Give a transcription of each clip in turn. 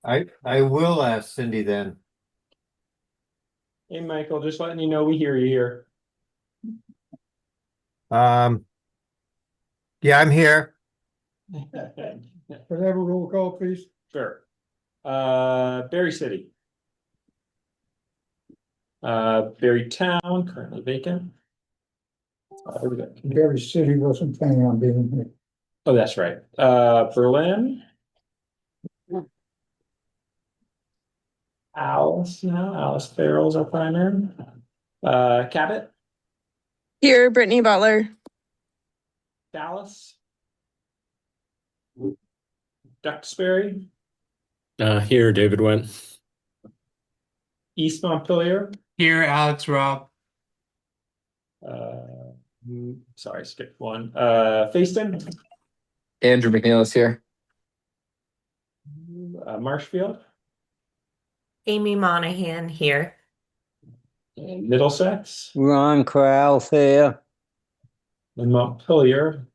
I will ask Cindy then. Hey, Michael, just letting you know we hear you here. Um, yeah, I'm here. Could I have a roll call, please? Sure. Berry City. Berry Town, currently vacant. Here we go. Berry City wasn't planning on being here. Oh, that's right. Berlin. Alice Farrell's our primary. Cabot, Here, Brittany Butler. Dallas. Duxbury, Here, David went. East Montpelier. Here, Alex Robb. Sorry, skipped one. Facein, Andrew McNeil here. Marshfield, Amy Monahan here. and Middlesex, Ron Krause here. and Montpelier.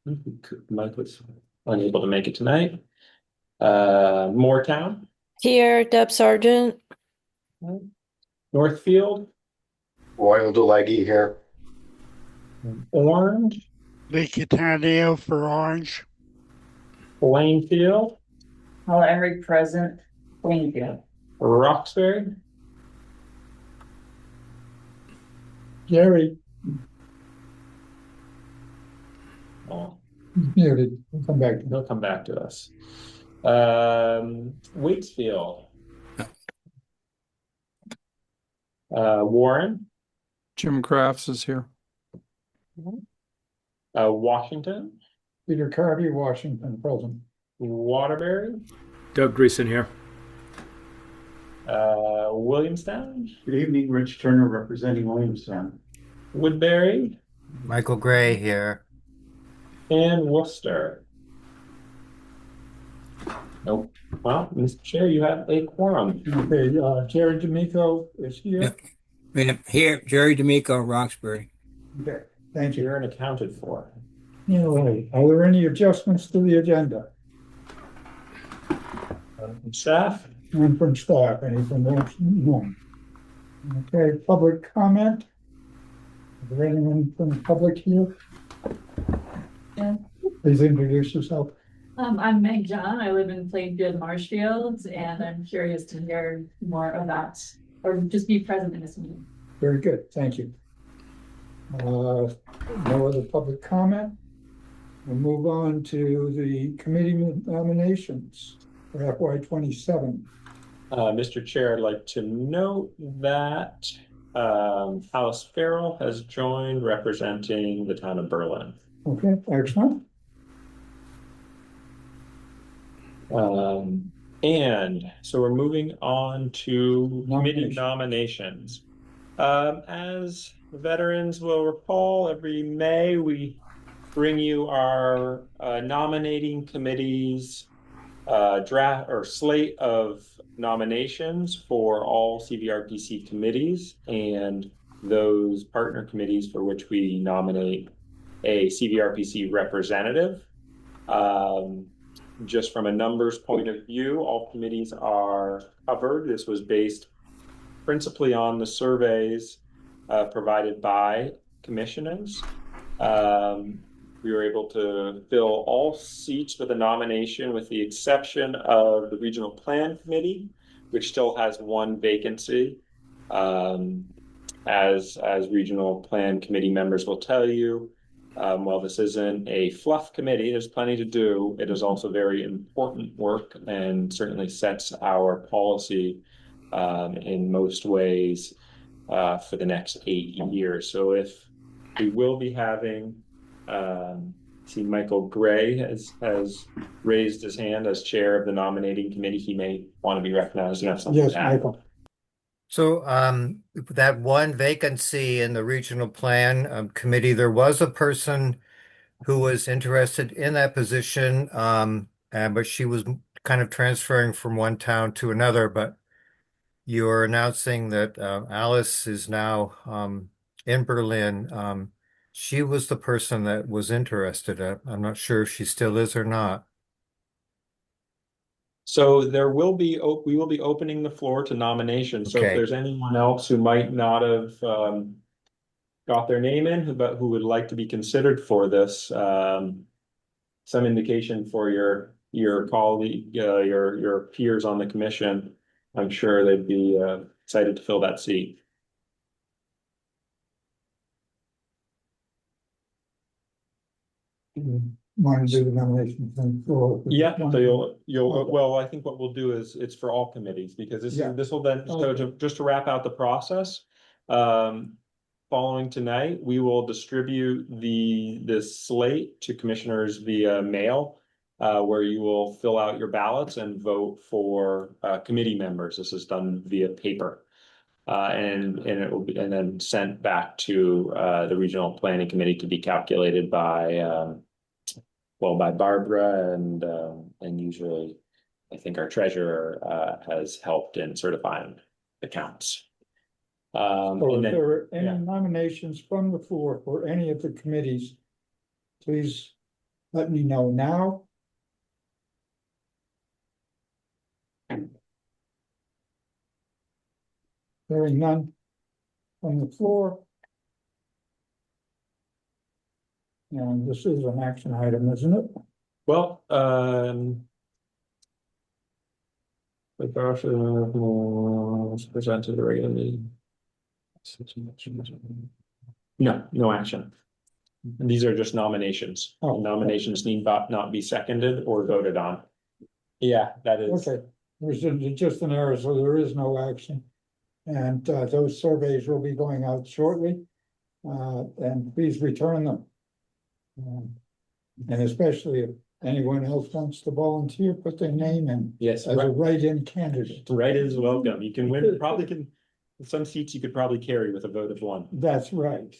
Mike was unable to make it tonight. Moortown, Here, Deb Sargent. Northfield, Royal Deleggy here. Orange, Lee Catania for Orange. Plainfield, Every present, Plainfield. Roxbury, Jerry, oh, muted. We'll come back. he'll come back to us. Waitsfield, Warren, Jim Crafts is here. Washington, Peter Carvey, Washington, present. Waterbury, Doug Greason here. Williamstown, Good evening, Rich Turner representing Williamstown. Woodbury, Michael Gray here. and Worcester. Nope. Well, Mr. Chair, you have a quorum. Okay, Jerry D'Amico is here. Here, Jerry D'Amico, Roxbury. Okay, thank you. You're unaccounted for. All right, are there any adjustments to the agenda? Staff? None from staff, anything else? None. Okay, public comment? Is there anyone from the public here? Yeah. Please introduce yourself. I'm Meg John. I live in Plainfield, Marshfield, and I'm curious to hear more about, or just be present in this meeting. Very good, thank you. No other public comment? We'll move on to the committee nominations for FY27. Mr. Chair, I'd like to note that Alice Farrell has joined representing the town of Berlin. Okay, excellent. And so we're moving on to committee nominations. As veterans will recall, every May we bring you our nominating committees draft or slate of nominations for all CVRPC committees and those partner committees for which we nominate a CVRPC representative. Just from a numbers point of view, all committees are covered. This was based principally on the surveys provided by commissioners. We were able to fill all seats with a nomination with the exception of the Regional Plan Committee, which still has one vacancy. As Regional Plan Committee members will tell you, while this isn't a fluff committee, there's plenty to do. It is also very important work and certainly sets our policy in most ways for the next 8 years. So if we will be having see Michael Gray has raised his hand as chair of the nominating committee. He may want to be recognized and have something Yes, to add. Michael. So that one vacancy in the regional plan committee, there was a person who was interested in that position, but she was kind of transferring from one town to another. But you're announcing that Alice is now in Berlin. She was the person that was interested. I'm not sure if she still is or not. So we will be opening the floor to nominations. So if Okay. there's anyone else who might not have got their name in, but who would like to be considered for this, some indication for your colleague, your peers on the commission, I'm sure they'd be excited to fill that seat. Want to do the nomination thing for? Yeah, so well, I think what we'll do is it's for all committees because this will then, so just to wrap out the process. Following tonight, we will distribute this slate to commissioners via mail, where you will fill out your ballots and vote for committee members. This is done via paper. And it will be then sent back to the regional planning committee to be calculated by by Barbara and usually I think our treasurer has helped in certifying the counts. So if there are any nominations from the floor for any of the committees, please let me know now. Hearing none from the floor. And this is an action item, isn't it? Well, presented regularly. No action. These are just nominations. Nominations need not be seconded or voted on. Yeah, that is. Okay, there's just an error, so there is no action. And those surveys will be going out shortly. And please return them. And especially if anyone else wants to volunteer, put their name in. Yes, as a write-in candidate. Write-in is welcome. You can win, probably can, some seats you could probably carry with a vote of one. That's right.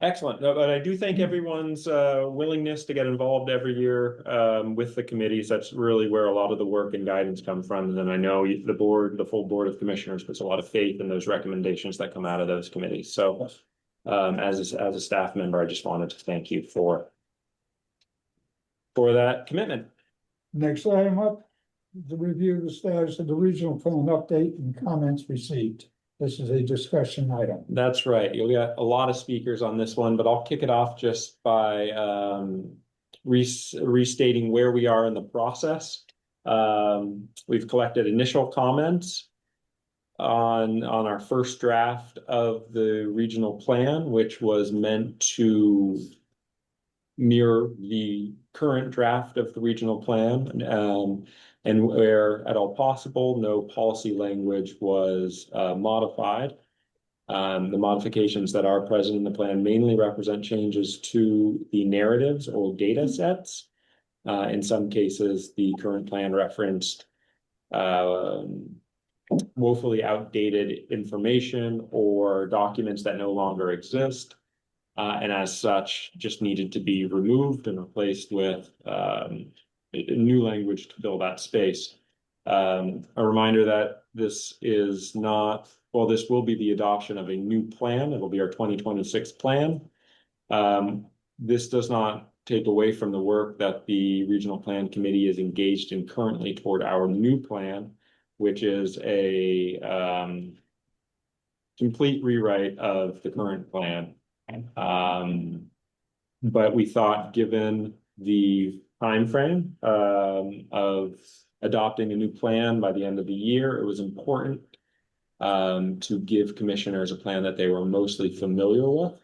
Excellent. No, but I do thank everyone's willingness to get involved every year with the committees. That's really where a lot of the work and guidance come from. And I know the full board of commissioners puts a lot of faith in those recommendations that come out of those committees. So as a staff member, I just wanted to thank you for that commitment. Next item up, the review of the status of the regional plan update and comments received. This is a discussion item. That's right. You'll get a lot of speakers on this one, but I'll kick it off just by restating where we are in the process. We've collected initial comments on our first draft of the regional plan, which was meant to mirror the current draft of the regional plan, and where at all possible, no policy language was modified. The modifications that are present in the plan mainly represent changes to the narratives or data sets. In some cases, the current plan referenced woefully outdated information or documents that no longer exist, and as such just needed to be removed and replaced with new language to fill that space. A reminder that this is not, well, this will be the adoption of a new plan. It'll be our 2026 plan. This does not take away from the work that the Regional Plan Committee is engaged in currently toward our new plan, which is a complete rewrite of the current plan. But we thought, given the time frame of adopting a new plan by the end of the year, it was important to give commissioners a plan that they were mostly familiar with,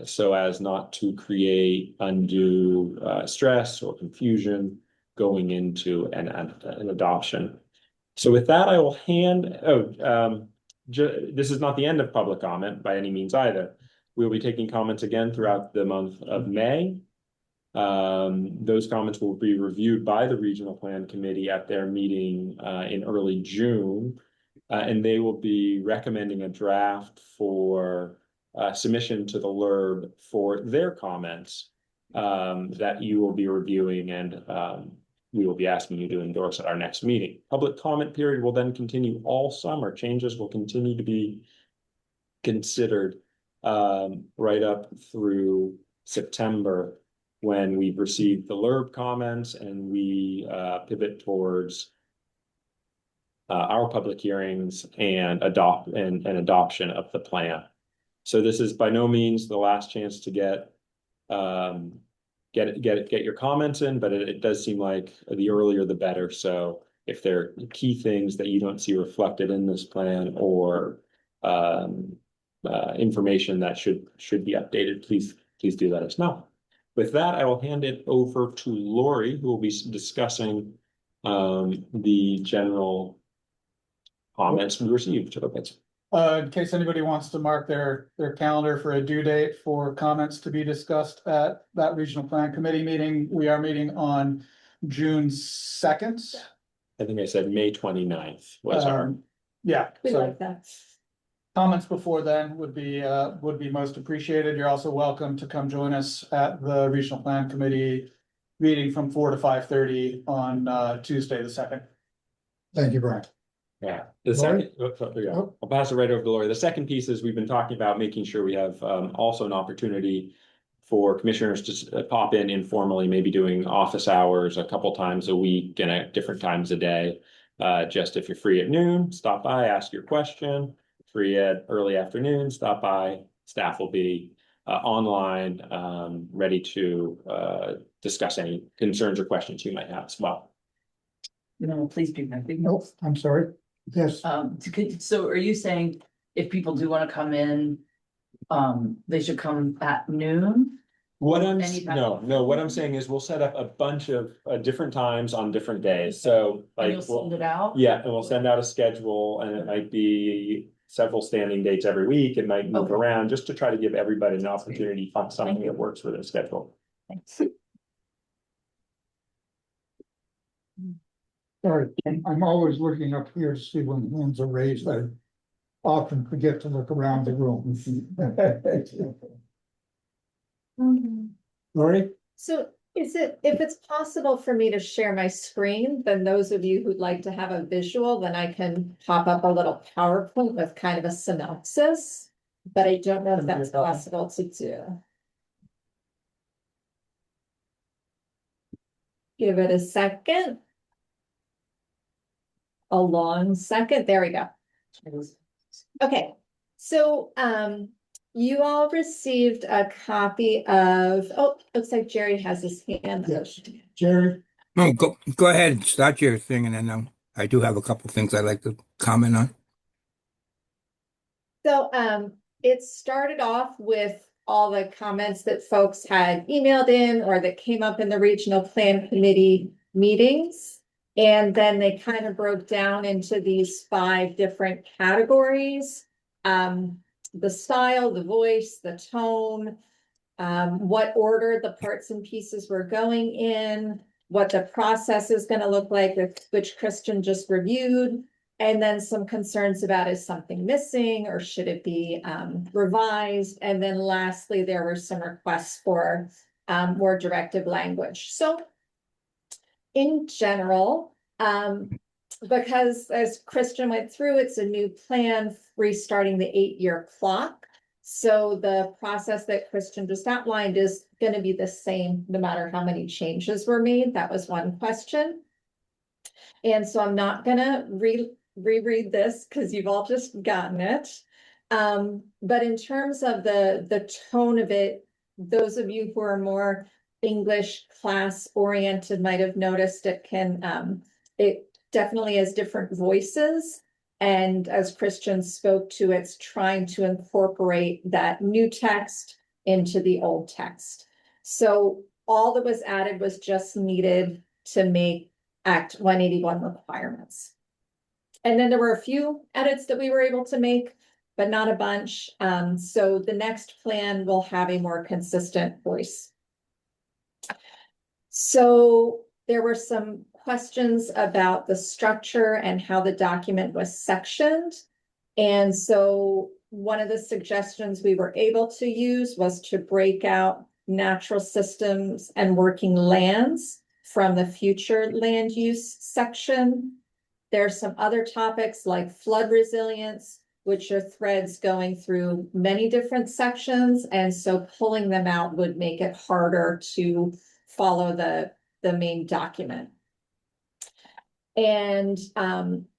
so as not to create undue stress or confusion going into an adoption. So with that, I will this is not the end of public comment by any means either. We'll be taking comments again throughout the month of May. Those comments will be reviewed by the Regional Plan Committee at their meeting in early June, and they will be recommending a draft for submission to the LURB for their comments that you will be reviewing, and we will be asking you to endorse at our next meeting. Public comment period will then continue all summer. Changes will continue to be considered right up through September. when we've received the LURB comments and we pivot towards our public hearings and adoption of the plan. So this is by no means the last chance to get your comments in, but it does seem like the earlier the better. So if there are key things that you don't see reflected in this plan or information that should be updated, please do let us know. With that, I will hand it over to Lori, who will be discussing the general comments we received. In case anybody wants to mark their calendar for a due date for comments to be discussed at that regional plan committee meeting, we are meeting on June 2nd. I think I said May 29th was our. Yeah. We so like that. Comments before then would be most appreciated. You're also welcome to come join us at the regional plan committee meeting from 4 to 5:30 on Tuesday the 2nd. Thank you, Brian. Yeah, the Lori? second, I'll pass it right over to Lori. The second piece is we've been talking about making sure we have also an opportunity for commissioners to pop in informally, maybe doing office hours a couple times a week and at different times a day. Just if you're free at noon, stop by, ask your question. Free at early afternoon, stop by. Staff will be online, ready to discuss any concerns or questions you might have as well. Please do that. Nope, I'm sorry. Yes, So are you saying if people do want to come in, they should come at noon? What I'm Anytime. no, what I'm saying is we'll set up a bunch of different times on different days. So And like you'll send it out? yeah, and we'll send out a schedule, and it might be several standing dates every week. It might move around just to try to give everybody an opportunity to find something that works for their schedule. Thanks. sorry, I'm always looking up here to see when hands are raised. I often forget to look around the room. Lori? So if it's possible for me to share my screen, then those of you who'd like to have a visual, then I can pop up a little PowerPoint with kind of a synopsis, but I don't know if that's possible to do. Give it a second. A long second. There we go. Okay, so you all received a copy of, looks like Jerry has his hand up. Yes, Jerry? No, go ahead, start your thing, and then I do have a couple things I'd like to comment on. So it started off with all the comments that folks had emailed in or that came up in the regional plan committee meetings. And then they kind of broke down into these 5 different categories. The style, the voice, the tone, what order the parts and pieces were going in, what the process is going to look like, which Kristen just reviewed, and then some concerns about is something missing or should it be revised? And then lastly, there were some requests for more directive language. So in general, because as Kristen went through, it's a new plan restarting the 8-year clock. So the process that Kristen just outlined is going to be the same no matter how many changes were made. That was one question. And so I'm not going to reread this because you've all just gotten it. But in terms of the tone of it, those of you who are more English class oriented might have noticed it definitely has different voices. And as Christian spoke to, it's trying to incorporate that new text into the old text. So all that was added was just needed to make Act 181 requirements. And then there were a few edits that we were able to make, but not a bunch. So the next plan will have a more consistent voice. So there were some questions about the structure and how the document was sectioned. And so one of the suggestions we were able to use was to break out natural systems and working lands from the future land use section. There are some other topics like flood resilience, which are threads going through many different sections. And so pulling them out would make it harder to follow the main document. And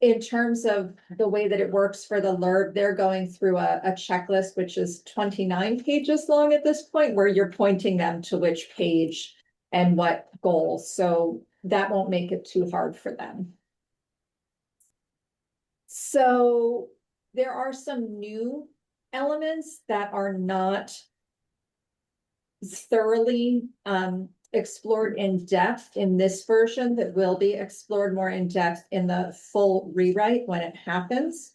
in terms of the way that it works for the LERB, they're going through a checklist, which is 29 pages long at this point, where you're pointing them to which page and what goals. So that won't make it too hard for them. So there are some new elements that are not thoroughly explored in depth in this version that will be explored more in depth in the full rewrite when it happens.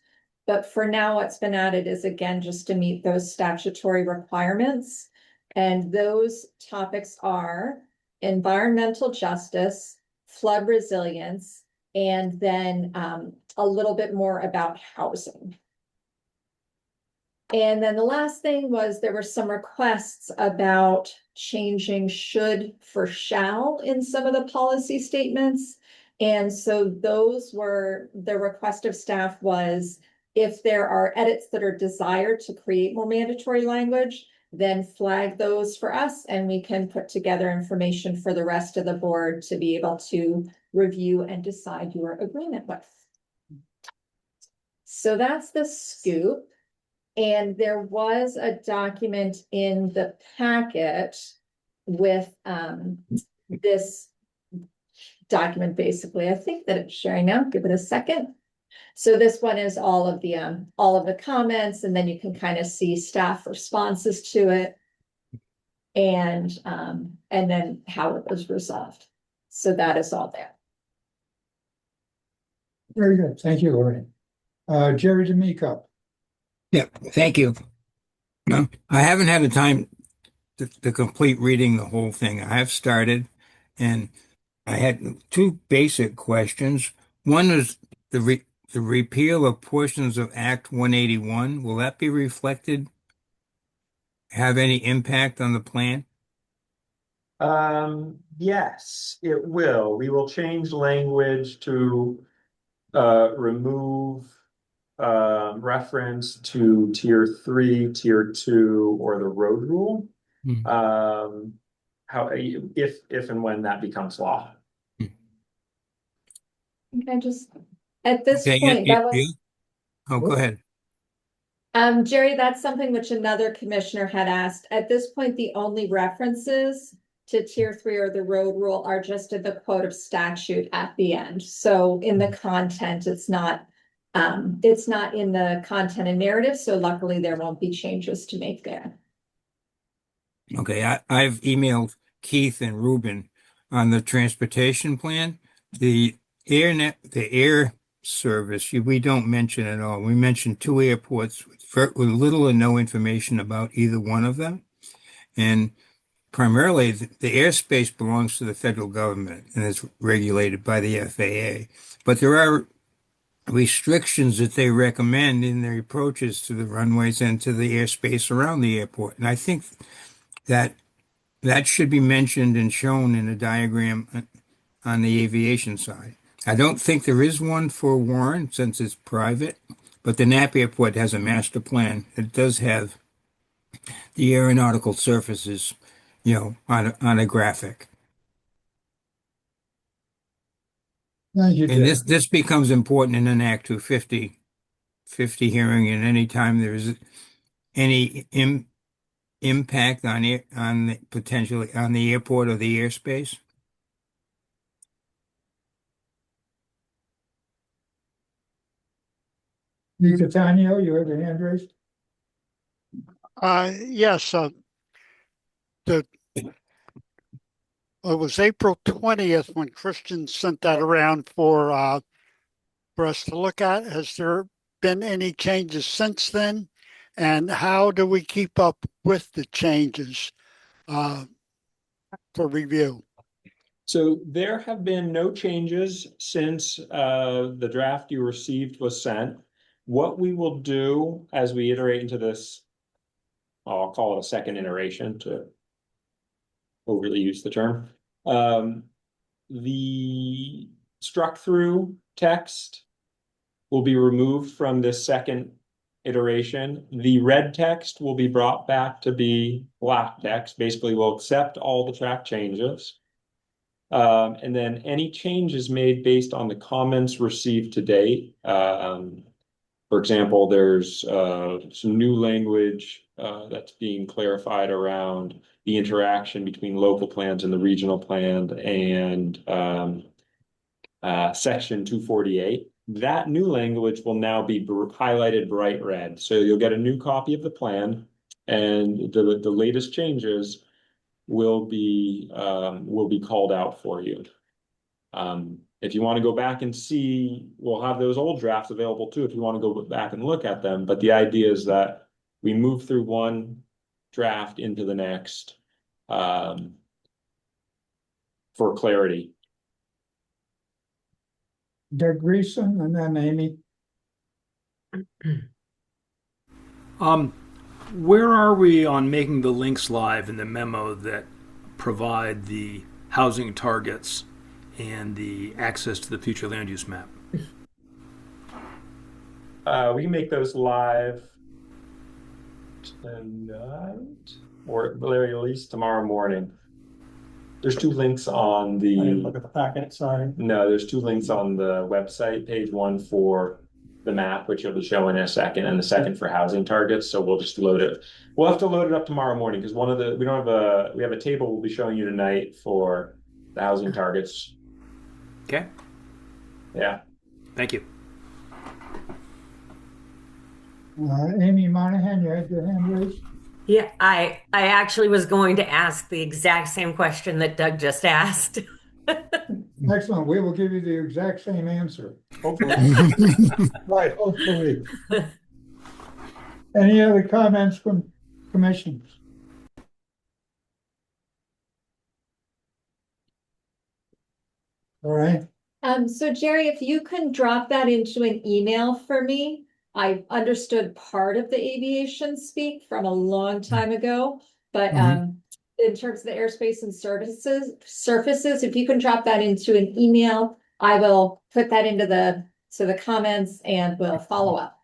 But for now, what's been added is, again, just to meet those statutory requirements. And those topics are environmental justice, flood resilience, and then a little bit more about housing. And then the last thing was there were some requests about changing should for shall in some of the policy statements. And so those were, the request of staff was, if there are edits that are desired to create more mandatory language, then flag those for us and we can put together information for the rest of the board to be able to review and decide your agreement with. So that's the scoop. And there was a document in the packet with this document, basically. I think that it's sharing now. Give it a second. So this one is all of the comments, and then you can kind of see staff responses to it, and then how it was resolved. So that is all there. Very good. Thank you, Lorraine. Jerry D'Amico. Yeah, thank you. No, I haven't had the time to complete reading the whole thing. I have started, and I had two basic questions. One was the repeal of portions of Act 181. Will that be reflected? Have any impact on the plan? Yes, it will. We will change language to remove reference to tier 3, tier 2, or the road rule. How if and when that becomes law. Okay, just at this Okay, point, that was Oh, go ahead. Jerry, that's something which another commissioner had asked. At this point, the only references to tier 3 or the road rule are just in the quote of statute at the end. So in the content, it's not in the content and narrative. So luckily there won't be changes to make there. Okay, I've emailed Keith and Ruben on the transportation plan. The air service, we don't mention at all. We mentioned 2 airports with little or no information about either one of them. And primarily, the airspace belongs to the federal government and is regulated by the FAA. But there are restrictions that they recommend in their approaches to the runways and to the airspace around the airport. And I think that should be mentioned and shown in a diagram on the aviation side. I don't think there is one for Warren since it's private, but the Knapp Airport has a master plan. It does have the aeronautical surfaces, on a graphic. Thank you, And Jerry. this becomes important in an Act 250 hearing, and any time there is any impact on potentially on the airport or the airspace. Catania, you have your hand raised? Yes, it was April 20th when Christian sent that around for us to look at. Has there been any changes since then? And how do we keep up with the changes for review? So there have been no changes since the draft you received was sent. What we will do as we iterate into this, I'll call it a second iteration to overly use the term. The struck through text will be removed from this second iteration. The red text will be brought back to be black text. Basically, we'll accept all the track changes. And then any changes made based on the comments received to date. For example, there's some new language that's being clarified around the interaction between local plans and the regional plan and section 248. That new language will now be highlighted bright red. So you'll get a new copy of the plan, and the latest changes will be called out for you. If you want to go back and see, we'll have those old drafts available too if you want to go back and look at them. But the idea is that we move through one draft into the next for clarity. Doug Greason and then Amy. Where are we on making the links live in the memo that provide the housing targets and the access to the future land use map? We can make those live tonight, or at least tomorrow morning. There's two links on I the. didn't look at the packet, sorry. No, there's two links on the website. Page one for the map, which you'll be showing in a second, and the second for housing targets. So we'll just load it. We'll have to load it up tomorrow morning because we have a table we'll be showing you tonight for the housing targets. Okay. Yeah. Thank you. Amy Monahan, you had your hand raised? Yeah, I actually was going to ask the exact same question that Doug just asked. Excellent. We will give you the exact same answer. Hopefully. Right, hopefully. Any other comments from commissioners? All right. So Jerry, if you can drop that into an email for me. I understood part of the aviation speak from a long time ago, but in terms of the airspace and surfaces, if you can drop that into an email, I will put that into the comments and we'll follow up.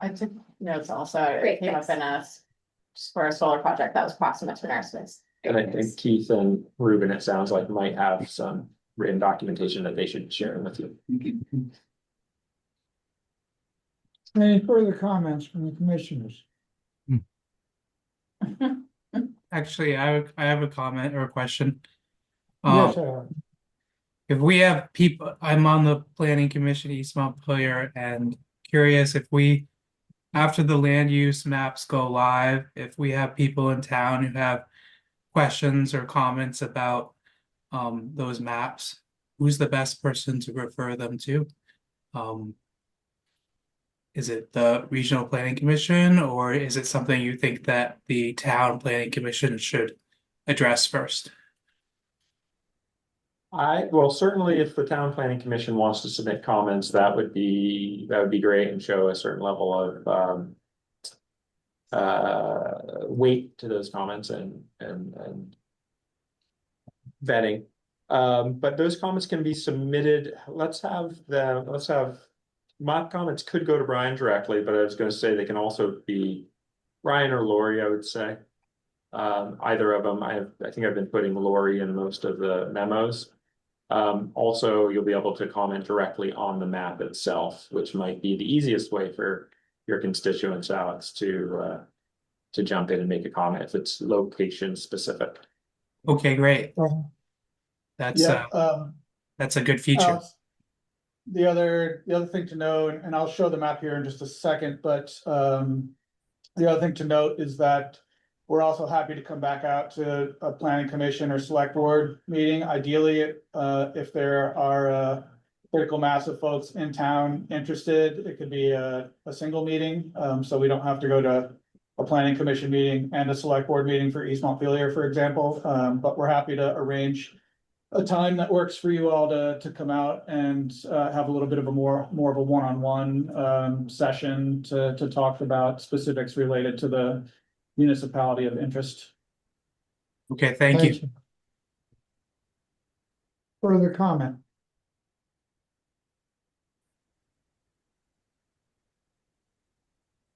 I took notes also. Great, It came thanks. up in for a solar project that was proximate to an airspace. And I think Keith and Ruben, it sounds like, might have some written documentation that they should share with you. Any further comments from the commissioners? Actually, I have a comment or a question. Yes, sir. If we have people, I'm on the planning commission East Montpelier, and curious if we, after the land use maps go live, if we have people in town who have questions or comments about those maps, who's the best person to refer them to? Is it the regional planning commission, or is it something you think that the town planning commission should address first? Well, certainly if the town planning commission wants to submit comments, that would be great and show a certain level of weight to those comments and vetting. But those comments can be submitted. My comments could go to Brian directly, but I was going to say they can also be Brian or Lori, I would say. Either of them. I think I've been putting Lori in most of the memos. Also, you'll be able to comment directly on the map itself, which might be the easiest way for your constituents, Alex, to jump in and make a comment if it's location specific. Okay, great. That's a good feature. The other thing to note, and I'll show the map here in just a second, but the other thing to note is that we're also happy to come back out to a planning commission or select board meeting. Ideally, if there are a critical mass of folks in town interested, it could be a single meeting. So we don't have to go to a planning commission meeting and a select board meeting for East Montpelier, for example. But we're happy to arrange a time that works for you all to come out and have a little bit of a more of a one-on-one session to talk about specifics related to the municipality of interest. Okay, thank you. Further comment?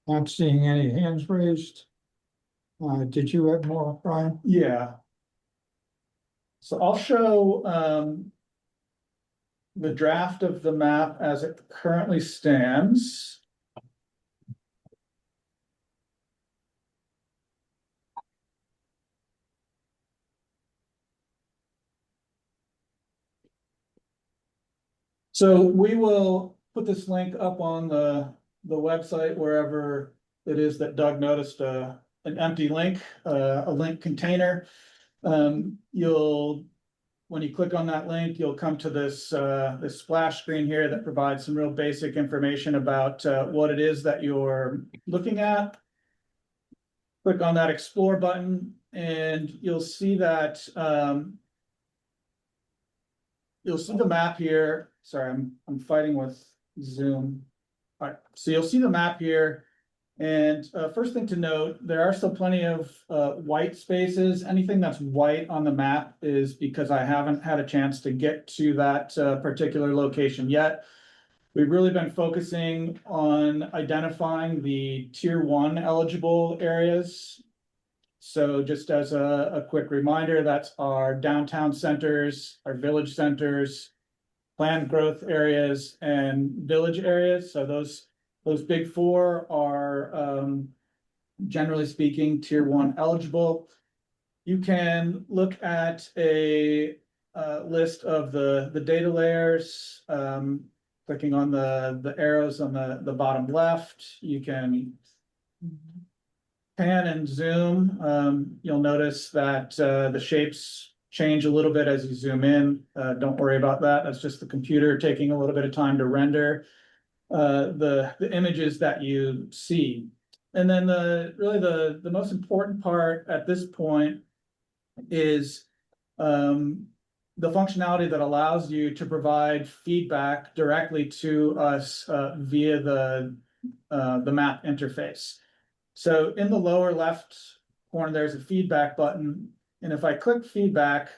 Not seeing any hands raised. Did you have more, Brian? Yeah. So I'll show the draft of the map as it currently stands. So we will put this link up on the website wherever it is that Doug noticed an empty link, a link container. When you click on that link, you'll come to this this splash screen here that provides some real basic information about what it is that you're looking at. Click on that explore button and you'll see that you'll see the map here. Sorry, I'm fighting with Zoom. All right, so you'll see the map here. And first thing to note, there are still plenty of white spaces. Anything that's white on the map is because I haven't had a chance to get to that particular location yet. We've really been focusing on identifying the tier 1 eligible areas. So just as a quick reminder, that's our downtown centers, our village centers, planned growth areas, and village areas. So those big four are generally speaking tier 1 eligible. You can look at a list of the data layers, clicking on the arrows on the bottom left. You can pan and zoom. You'll notice that the shapes change a little bit as you zoom in. Don't worry about that. That's just the computer taking a little bit of time to render the images that you see. And then the most important part at this point is the functionality that allows you to provide feedback directly to us via the map interface. So in the lower left corner, there's a feedback button. And if I click feedback,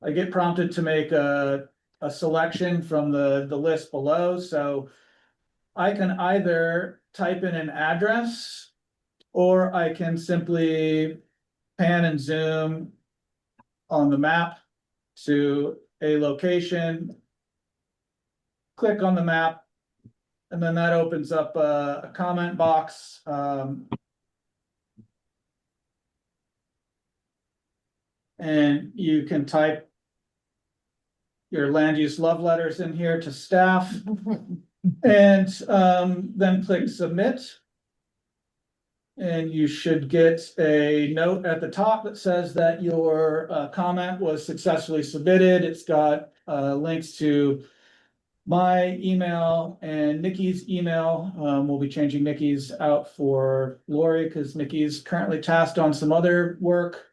I get prompted to make a selection from the list below. So I can either type in an address or I can simply pan and zoom on the map to a location, click on the map, and then that opens up a comment box. And you can type your land use love letters in here to staff and then click submit. And you should get a note at the top that says that your comment was successfully submitted. It's got links to my email and Nikki's email. We'll be changing Nikki's out for Lori because Nikki's currently tasked on some other work.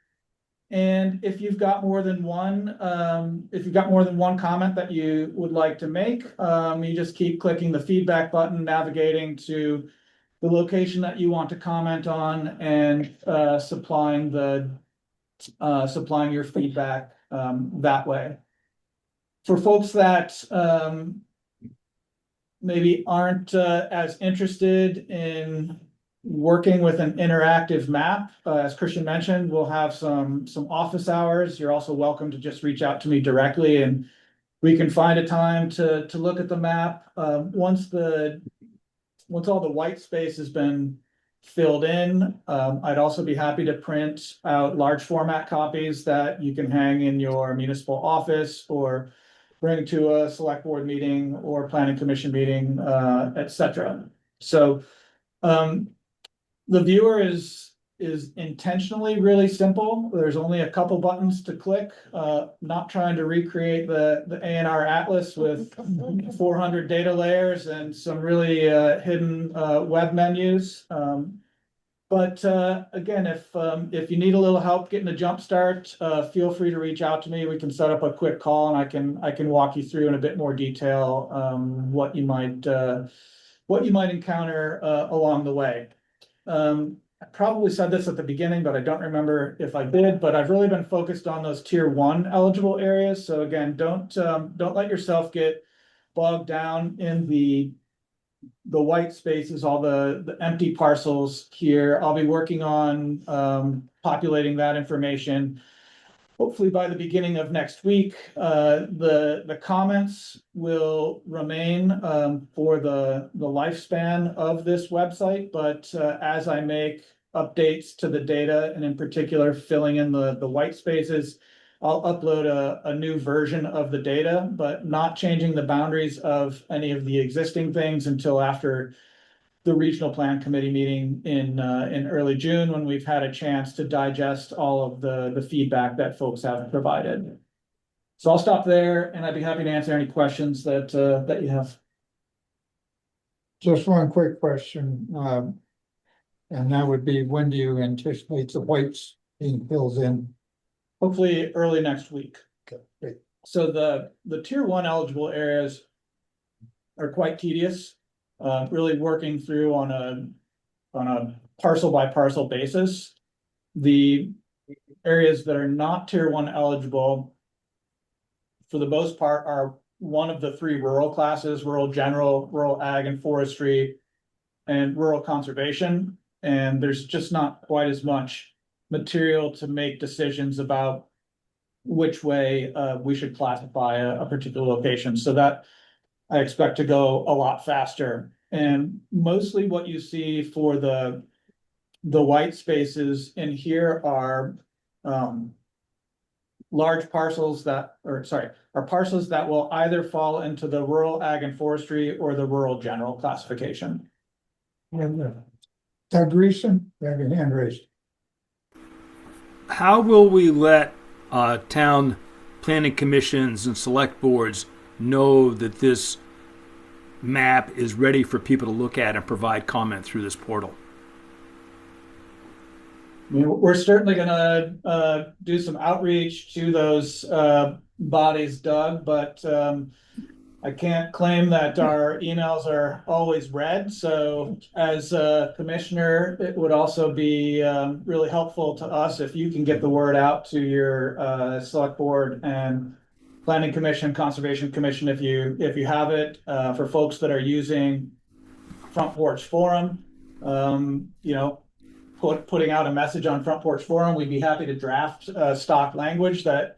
And if you've got more than one, comment that you would like to make, you just keep clicking the feedback button, navigating to the location that you want to comment on, and supplying your feedback that way. For folks that maybe aren't as interested in working with an interactive map, as Christian mentioned, we'll have some office hours. You're also welcome to just reach out to me directly and we can find a time to look at the map. Once all the white space has been filled in, I'd also be happy to print out large format copies that you can hang in your municipal office or bring to a select board meeting or planning commission meeting, etc. So the viewer is intentionally really simple. There's only a couple buttons to click, not trying to recreate the A&R Atlas with 400 data layers and some really hidden web menus. But again, if you need a little help getting a jump start, feel free to reach out to me. We can set up a quick call and I can walk you through in a bit more detail what you might encounter along the way. I probably said this at the beginning, but I don't remember if I did, but I've really been focused on those tier 1 eligible areas. So again, don't let yourself get bogged down in the the white spaces, all the empty parcels here. I'll be working on populating that information. Hopefully by the beginning of next week. The comments will remain for the lifespan of this website, but as I make updates to the data, and in particular filling in the white spaces, I'll upload a new version of the data, but not changing the boundaries of any of the existing things until after the regional plan committee meeting in early June, when we've had a chance to digest all of the feedback that folks have provided. So I'll stop there, and I'd be happy to answer any questions that you have. Just one quick question, and that would be, when do you anticipate the whites being filled in? Hopefully early next week. Okay, great. So the tier 1 eligible areas are quite tedious. Really working through on a parcel by parcel basis. The areas that are not tier 1 eligible, for the most part, are one of the 3 rural classes: rural general, rural ag and forestry, and rural conservation. And there's just not quite as much material to make decisions about which way we should classify a particular location. So that I expect to go a lot faster. And mostly what you see for the white spaces in here are large parcels that, are parcels that will either fall into the rural ag and forestry or the rural general classification. Doug Greason, you have your hand raised. How will we let town planning commissions and select boards know that this map is ready for people to look at and provide comment through this portal? I mean, we're certainly gonna do some outreach to those bodies, Doug, but I can't claim that our emails are always read. So as a commissioner, it would also be really helpful to us if you can get the word out to your select board and planning commission, conservation commission, if you have it, for folks that are using Front Porch Forum, putting out a message on Front Porch Forum. We'd be happy to draft stock language that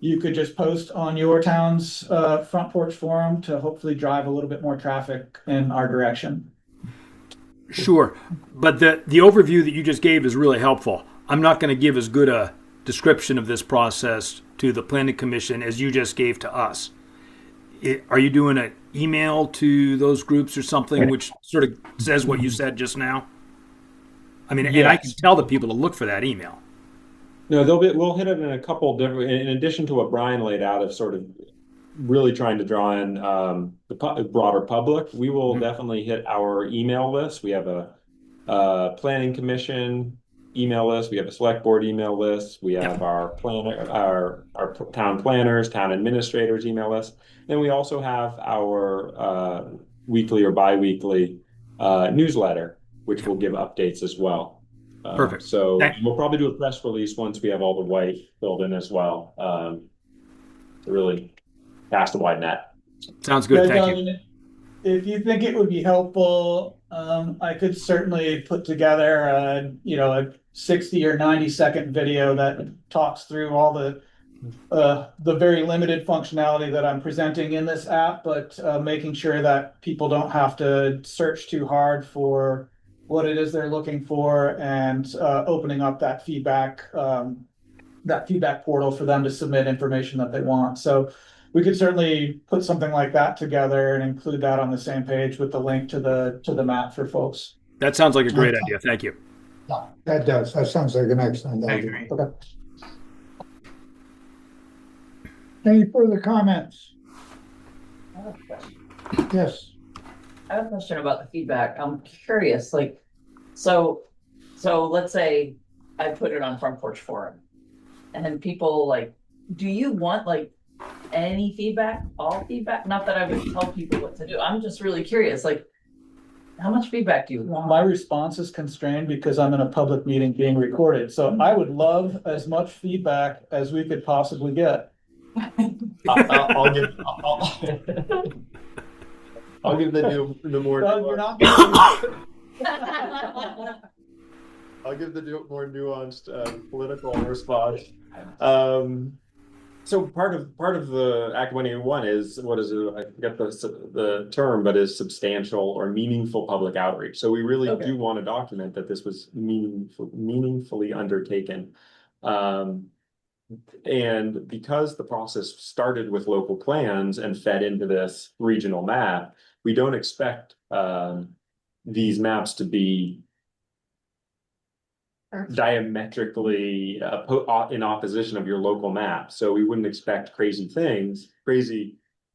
you could just post on your town's Front Porch Forum to hopefully drive a little bit more traffic in our direction. Sure, but the overview that you just gave is really helpful. I'm not going to give as good a description of this process to the planning commission as you just gave to us. Are you doing an email to those groups or something which sort of says what you said just now? I mean, yes. And I can tell the people to look for that email. No, we'll hit it in a couple different, in addition to what Brian laid out of sort of really trying to draw in the broader public. We will definitely hit our email list. We have a planning commission email list. We have a select board email list. We have our town planners, town administrators email list. Then we also have our weekly or bi-weekly newsletter, which will give updates as well. Perfect. So we'll probably do a press release once we have all the white filled in as well, to really cast a wide net. Sounds good. Thank you. If you think it would be helpful, I could certainly put together a 60 or 90-second video that talks through all the very limited functionality that I'm presenting in this app, but making sure that people don't have to search too hard for what it is they're looking for, and opening up that feedback portal for them to submit information that they want. So we could certainly put something like that together and include that on the same page with the link to the map for folks. That sounds like a great idea. Thank you. Yeah, that does. That sounds like an excellent idea. Okay. Any further comments? Yes. I have a question about the feedback. I'm curious, so let's say I put it on Front Porch Forum, and then people do you want any feedback, all feedback? Not that I would tell people what to do. I'm just really curious, how much feedback do you want? My response is constrained because I'm in a public meeting being recorded. So I would love as much feedback as we could possibly get. I'll give the more Doug, you're not I'll give the more nuanced political response. So part of the Act 181 is what is it? I forget the term, but is substantial or meaningful public outreach. So we really do want to document that this was meaningfully undertaken. And because the process started with local plans and fed into this regional map, we don't expect these maps to be diametrically in opposition of your local map. So we wouldn't expect crazy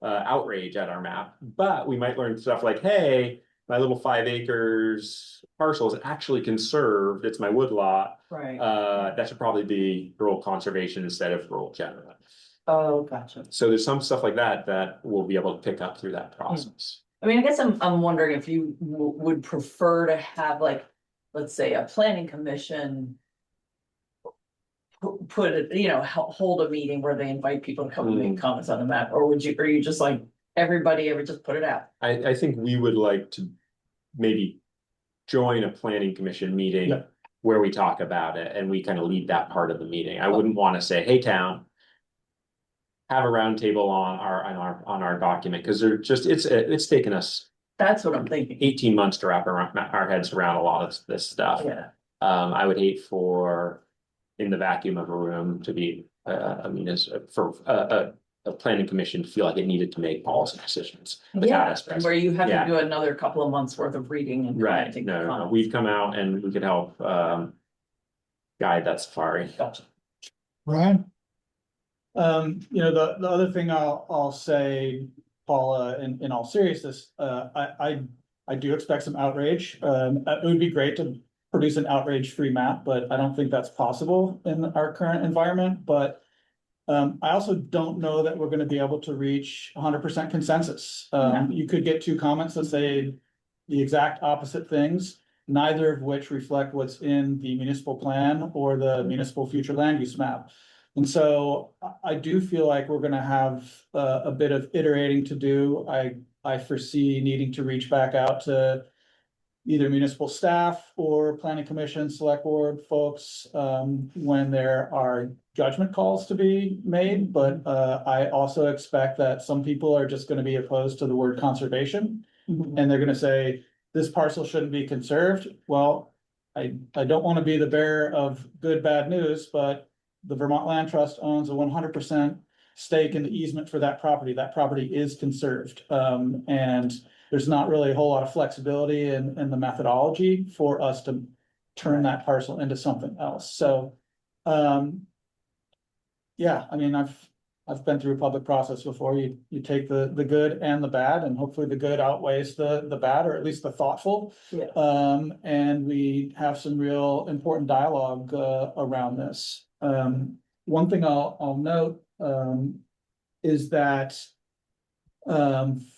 outrage at our map, but we might learn stuff like, hey, my little 5 acres parcel is actually conserved. It's my woodlot. Right. That should probably be rural conservation instead of rural general. Oh, gotcha. So there's some stuff like that we'll be able to pick up through that process. I mean, I guess I'm wondering if you would prefer to have, like, let's say, a planning commission put it, hold a meeting where they invite people to come and make comments on the map, or are you just like everybody ever just put it out? I think we would like to maybe join a planning commission meeting where we talk about it and we kind of lead that part of the meeting. I wouldn't want to say, hey, town, have a roundtable on our document, because it's taken us. That's what I'm thinking. 18 months to wrap our heads around a lot of this stuff. Yeah. I would hate for, in the vacuum of a room, to be, for a planning commission to feel like it needed to make policy decisions. Where you have to do another couple of months worth of reading and right. No, we've come out and we could help guide that safari. Gotcha. Ryan? The other thing I'll say, Paula, in all seriousness, I do expect some outrage. It would be great to produce an outrage-free map, but I don't think that's possible in our current environment. But I also don't know that we're going to be able to reach 100% consensus. You could get 2 comments that say the exact opposite things, neither of which reflect what's in the municipal plan or the municipal future land use map. And so I do feel like we're going to have a bit of iterating to do. I foresee needing to reach back out to either municipal staff or planning commission, select board folks when there are judgment calls to be made. But I also expect that some people are just going to be opposed to the word conservation, and they're going to say this parcel shouldn't be conserved. Well, I don't want to be the bearer of good, bad news, but the Vermont Land Trust owns a 100% stake in the easement for that property. That property is conserved. And there's not really a whole lot of flexibility in the methodology for us to turn that parcel into something else. So, yeah, I mean, I've been through a public process before. You take the good and the bad, and hopefully the good outweighs the bad, or at least the thoughtful. Yeah. And we have some real important dialogue around this. One thing I'll note is that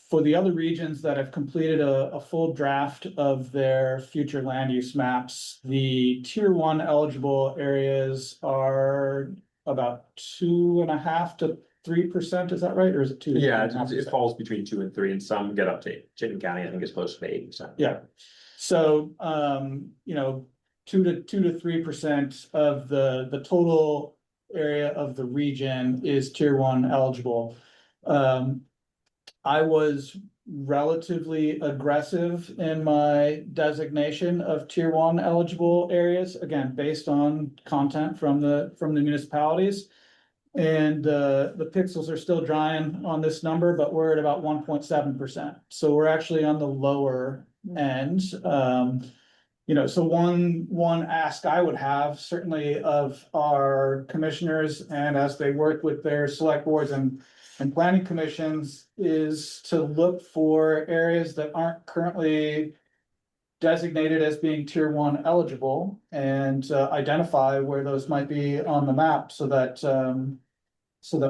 for the other regions that have completed a full draft of their future land use maps, the tier 1 eligible areas are about 2.5% to 3%. Is that right? Or is it 2 to 3.5%? It falls between 2 and 3, and some get up to Chittenden County, I think it's close to 8%. Yeah. So 2 to 3% of the total area of the region is tier 1 eligible. I was relatively aggressive in my designation of tier 1 eligible areas, again, based on content from the municipalities. And the pixels are still drying on this number, but we're at about 1.7%. So we're actually on the lower end. So one ask I would have, certainly of our commissioners, and as they work with their select boards and planning commissions, is to look for areas that aren't currently designated as being tier 1 eligible, and identify where those might be on the map, so that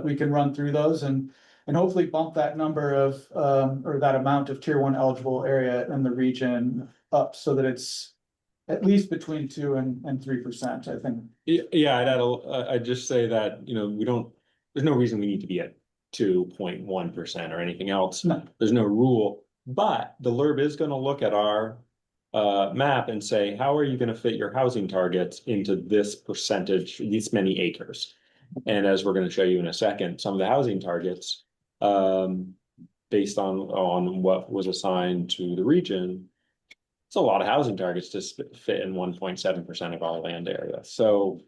we can run through those and hopefully bump that number of or that amount of tier 1 eligible area in the region up, so that it's at least between 2 and 3%, I think. Yeah, I'd just say that, there's no reason we need to be at 2.1% or anything else. No. There's no rule. But the LURB is going to look at our map and say, how are you going to fit your housing targets into this percentage, these many acres? And as we're going to show you in a second, some of the housing targets, based on what was assigned to the region, it's a lot of housing targets to fit in 1.7% of our land area. So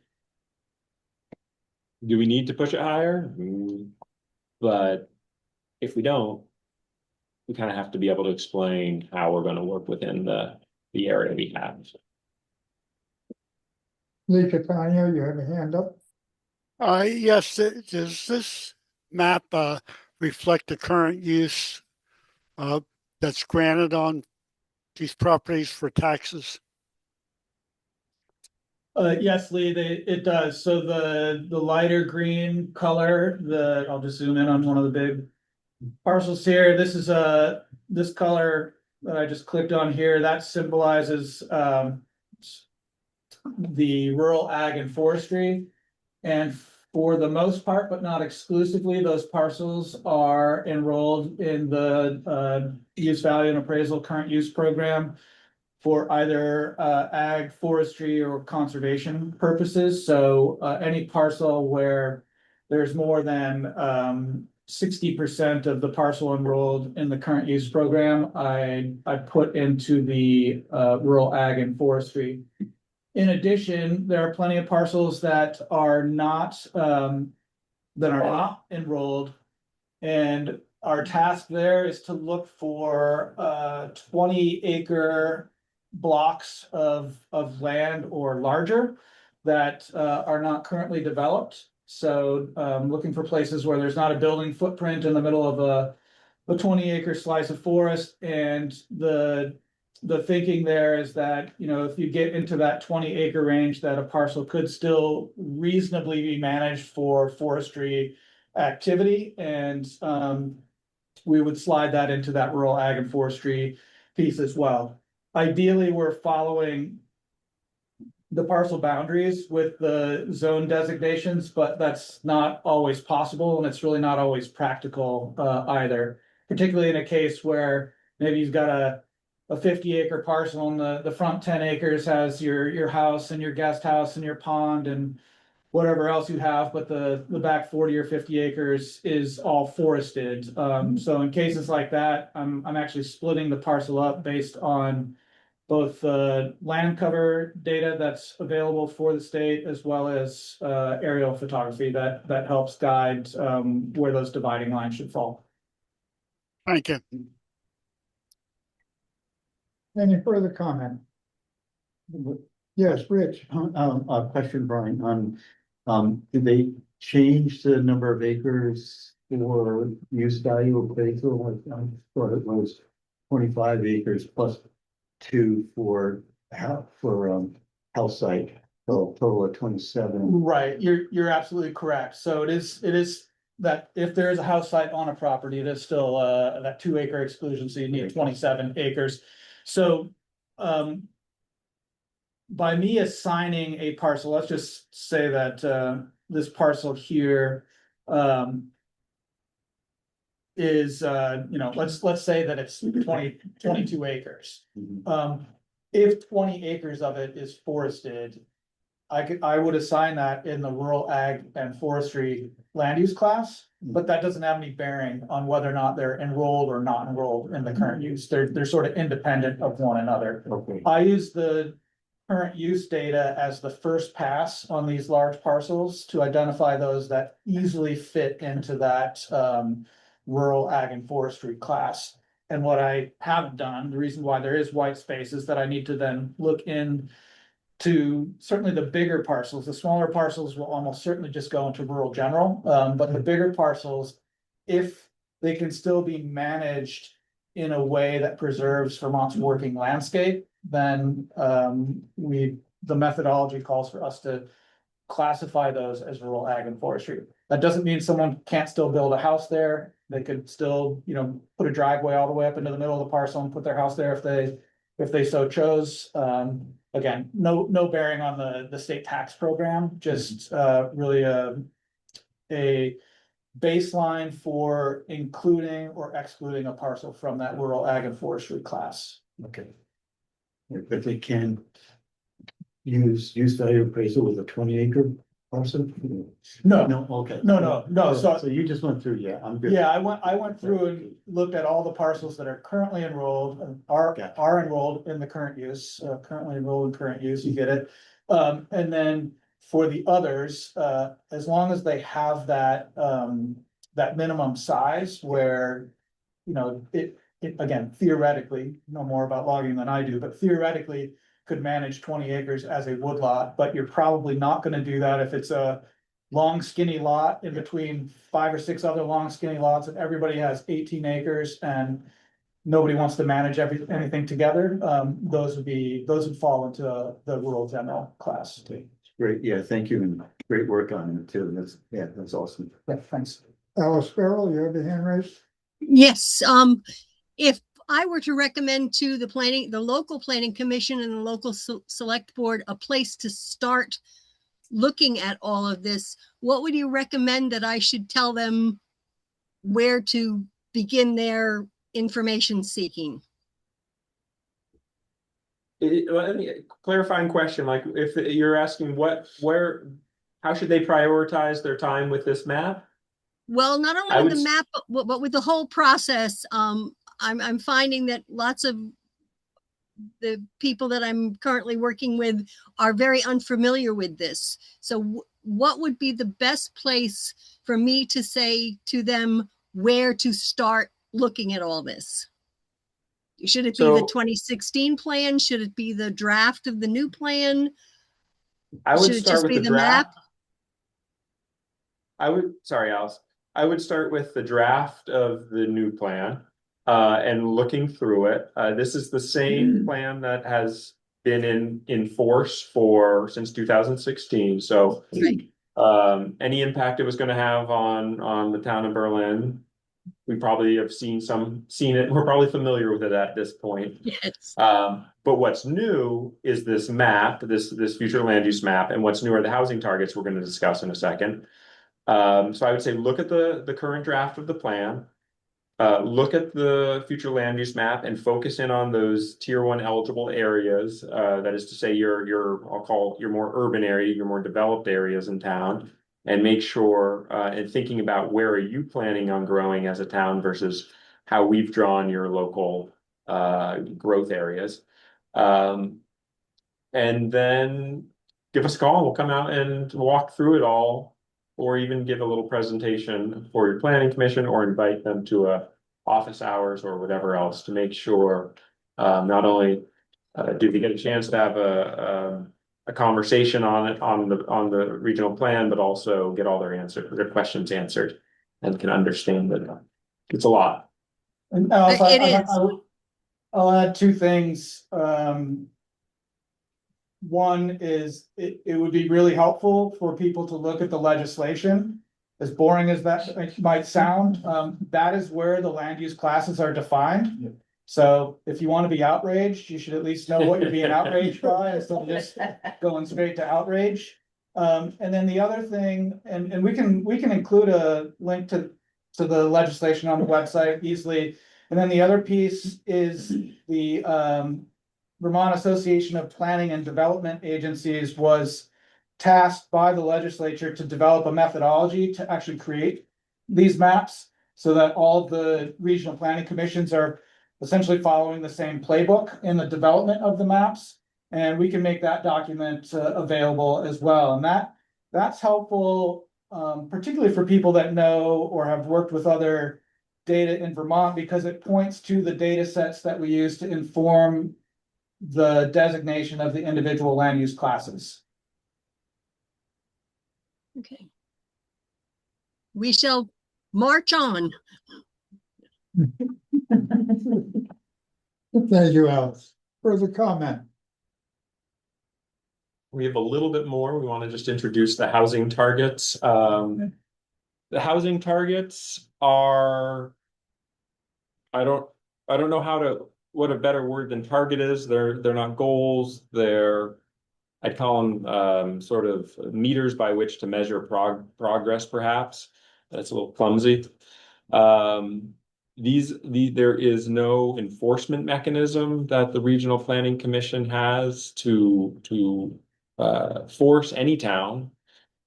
do we need to push it higher? But if we don't, we kind of have to be able to explain how we're going to work within the area we have. Lee Catania, you have a hand up? Yes, does this map reflect the current use that's granted on these properties for taxes? Yes, Lee, it does. So the lighter green color, I'll just zoom in on one of the big parcels here. This is this color that I just clicked on here, that symbolizes the rural ag and forestry. And for the most part, but not exclusively, those parcels are enrolled in the use value and appraisal current use program for either ag, forestry, or conservation purposes. So any parcel where there's more than 60% of the parcel enrolled in the current use program, I put into the rural ag and forestry. In addition, there are plenty of parcels that are not enrolled, and our task there is to look for 20-acre blocks of land or larger that are not currently developed. So looking for places where there's not a building footprint in the middle of a 20-acre slice of forest. And the thinking there is that, you know, if you get into that 20-acre range, that a parcel could still reasonably be managed for forestry activity. And we would slide that into that rural ag and forestry piece as well. Ideally, we're following the parcel boundaries with the zone designations, but that's not always possible, and it's really not always practical either, particularly in a case where maybe you've got a 50-acre parcel and the front 10 acres has your house and your guest house and your pond and whatever else you have, but the back 40 or 50 acres is all forested. So in cases like that, I'm actually splitting the parcel up based on both land cover data that's available for the state, as well as aerial photography that helps guide where those dividing lines should fall. Thank you. Any further comment? Yes, Rich. A question, Brian, did they change the number of acres for use value appraisal? I thought it was 25 acres plus 2 for health site, so total of 27. Right, you're absolutely correct. So it is that if there is a house site on a property, it is still that 2-acre exclusion, so you need 27 acres. So by me assigning a parcel, let's just say that this parcel here is let's say that it's 22 acres. If 20 acres of it is forested, I would assign that in the rural ag and forestry land use class, but that doesn't have any bearing on whether or not they're enrolled or not enrolled in the current use. They're sort of independent of one another. Okay. I use the current use data as the first pass on these large parcels to identify those that easily fit into that rural ag and forestry class. And what I have done, the reason why there is white space, is that I need to then look in to certainly the bigger parcels. The smaller parcels will almost certainly just go into rural general, but the bigger parcels, if they can still be managed in a way that preserves Vermont's working landscape, then the methodology calls for us to classify those as rural ag and forestry. That doesn't mean someone can't still build a house there. They could still, put a driveway all the way up into the middle of the parcel and put their house there if they so chose. Again, no bearing on the state tax program, just really a baseline for including or excluding a parcel from that rural ag and forestry class. Okay. But they can use value appraisal with a 20-acre parcel? No, No, okay. no, so you just went through, yeah, I'm good. yeah, I went through and looked at all the parcels that are currently enrolled and are enrolled in the current use, currently enrolled in current use, you get it. And then for the others, as long as they have that, that minimum size where, you know, it again, theoretically, know more about logging than I do, but theoretically could manage 20 acres as a woodlot, but you're probably not gonna do that if it's a long skinny lot in between 5 or 6 other long skinny lots and everybody has 18 acres and nobody wants to manage anything together. Those would fall into the rural general class. Great, yeah, thank you, and great work on it too. That's awesome. Yeah, thanks. Alice Farrell, you have your hand raised? Yes, if I were to recommend to the local planning commission and the local select board a place to start looking at all of this, what would you recommend that I should tell them where to begin their information seeking? Clarifying question, like if you're asking how should they prioritize their time with this map? Well, not only with the map, but with the whole process. I'm finding that lots of the people that I'm currently working with are very unfamiliar with this. So what would be the best place for me to say to them where to start looking at all this? Should it be the 2016 plan? Should it be the draft of the new plan? I would Should it start just with be the the draft. map? Sorry, Alice. I would start with the draft of the new plan and looking through it. This is the same plan that has been in force since 2016. So any impact it was going to have on the town of Berlin, we probably have seen it. We're probably familiar with it at this point. Yes. But what's new is this map, this future land use map, and what's new are the housing targets we're going to discuss in a second. So I would say look at the current draft of the plan, look at the future land use map and focus in on those tier 1 eligible areas. That is to say I'll call your more urban area, your more developed areas in town, and make sure and thinking about where are you planning on growing as a town versus how we've drawn your local growth areas. And then give us a call. We'll come out and walk through it all, or even give a little presentation for your planning commission, or invite them to office hours or whatever else to make sure not only do they get a chance to have a conversation on it on the regional plan, but also get all their questions answered and can understand that it's a lot. And It is. I'll add 2 things. One is it would be really helpful for people to look at the legislation. As boring as that might sound, that is where the land use classes are defined. Yeah. So if you want to be outraged, you should at least know what you're being outraged by instead of just going straight to outrage. And then the other thing, and we can include a link to the legislation on the website easily. And then the other piece is the Vermont Association of Planning and Development Agencies was tasked by the legislature to develop a methodology to actually create these maps so that all the regional planning commissions are essentially following the same playbook in the development of the maps. And we can make that document available as well. And that's helpful, particularly for people that know or have worked with other data in Vermont, because it points to the data sets that we use to inform the designation of the individual land use classes. Okay. We shall march on. Thank you, Alice. Further comment? We have a little bit more. We want to just introduce the housing targets. The housing targets are, I don't know what a better word than target is. They're not goals. I'd call them sort of meters by which to measure progress, perhaps. That's a little clumsy. There is no enforcement mechanism that the Regional Planning Commission has to force any town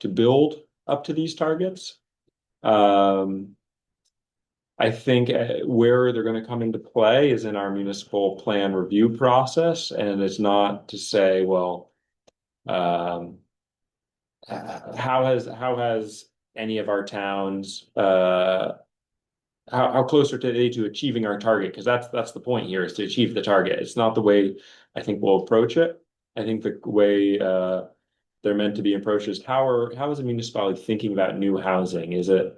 to build up to these targets. I think where they're going to come into play is in our municipal plan review process, and it's not to say, well, how has any of our towns how close are they to achieving our target? Because that's the point here, is to achieve the target. It's not the way I think we'll approach it. I think the way they're meant to be approached is how is a municipality thinking about new housing? Is it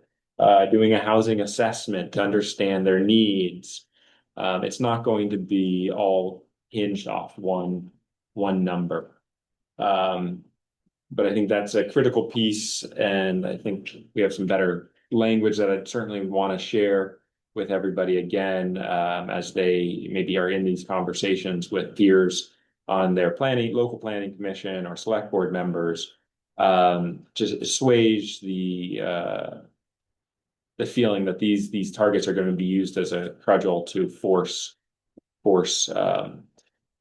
doing a housing assessment to understand their needs? It's not going to be all hinged off one number. But I think that's a critical piece, and I think we have some better language that I'd certainly want to share with everybody again, as they maybe are in these conversations with peers on their local planning commission or select board members, just assuage the feeling that these targets are going to be used as a cudgel to force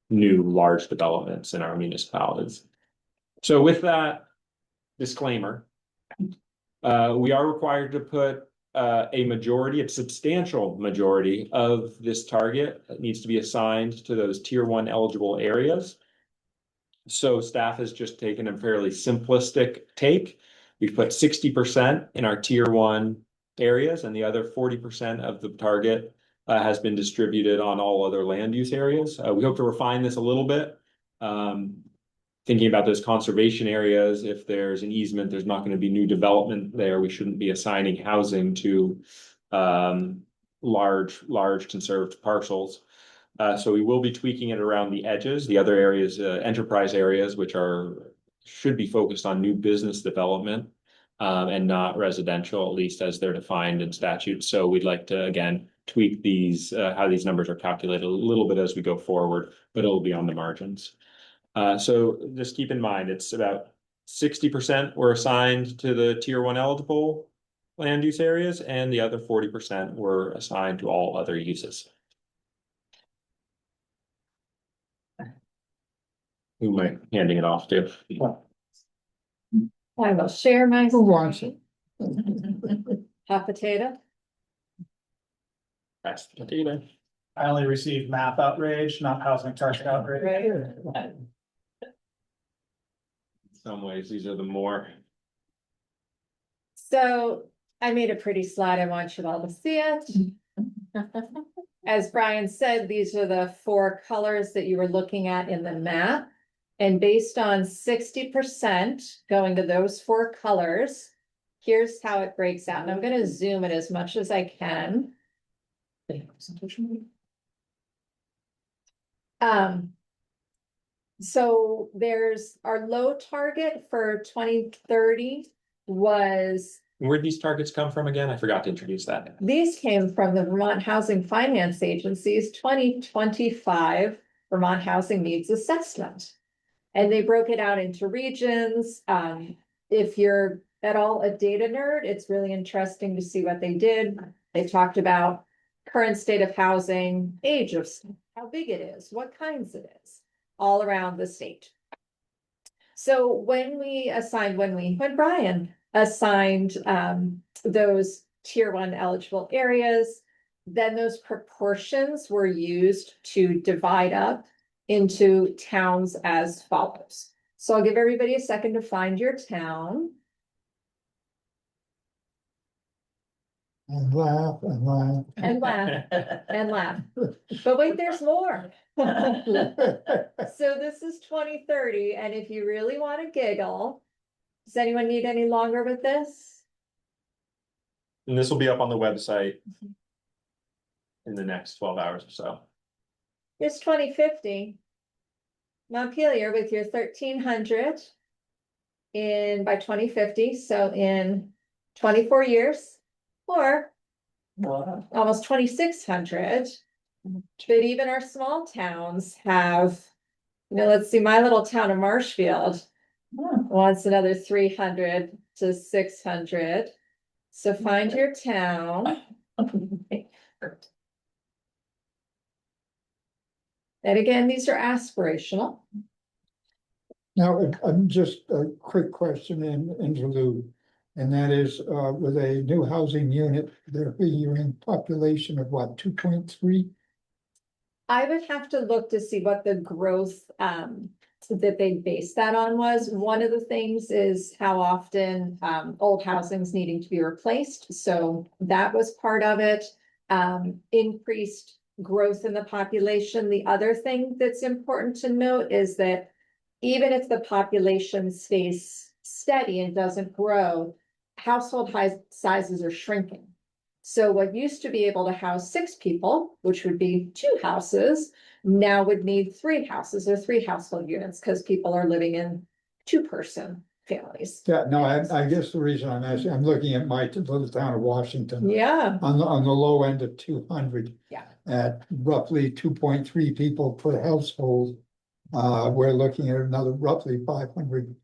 new large developments in our municipalities. So with that disclaimer, we are required to put a majority, a substantial majority of this target that needs to be assigned to those tier 1 eligible areas. So staff has just taken a fairly simplistic take. We've put 60% in our tier 1 areas, and the other 40% of the target has been distributed on all other land use areas. We hope to refine this a little bit. Thinking about those conservation areas, if there's an easement, there's not going to be new development there. We shouldn't be assigning housing to large conserved parcels. So we will be tweaking it around the edges. The other areas, enterprise areas, which should be focused on new business development and not residential, at least as they're defined in statute. So we'd like to, again, tweak these, how these numbers are calculated a little bit as we go forward, but it'll be on the margins. So just keep in mind, it's about 60% were assigned to the tier 1 eligible land use areas, and the other 40% were assigned to all other uses. Who am I handing it off to? I will share my. Who wants it? Hot potato. That's the potato. I only received math outrage, not housing target outrage. In some ways, these are the more. So I made a pretty slide. I want you all to see it. As Brian said, these are the 4 colors that you were looking at in the map. And based on 60% going to those 4 colors, here's how it breaks out. And I'm going to zoom it as much as I can. So there's our low target for 2030 was. Where'd these targets come from again? I forgot to introduce that. These came from the Vermont Housing Finance Agency's 2025 Vermont Housing Needs Assessment. And they broke it out into regions. If you're at all a data nerd, it's really interesting to see what they did. They talked about current state of housing, age of how big it is, what kinds it is, all around the state. So when Brian assigned those tier 1 eligible areas, then those proportions were used to divide up into towns as follows. So I'll give everybody a second to find your town. And laugh and laugh. And laugh and laugh. But wait, there's more. So this is 2030, and if you really want to giggle, does anyone need any longer with this? And this will be up on the website in the next 12 hours or so. Here's 2050. Montpelier with your 1,300 by 2050. So in 24 years, or almost 2,600. But even our small towns have, let's see, my little town of Marshfield wants another 300 to 600. So find your town. And again, these are aspirational. Now, I'm just a quick question in interlude. And that is, with a new housing unit, there being population of what, 2.3? I would have to look to see what the growth that they based that on was. One of the things is how often old housing's needing to be replaced. So that was part of it. Increased growth in the population. The other thing that's important to note is that even if the population stays steady and doesn't grow, household sizes are shrinking. So what used to be able to house 6 people, which would be 2 houses, now would need 3 houses or 3 household units because people are living in 2-person families. Yeah, no, I guess the reason I'm asking, I'm looking at my little town of Washington. Yeah. On the low end of 200. Yeah. At roughly 2.3 people per household. We're looking at another roughly 500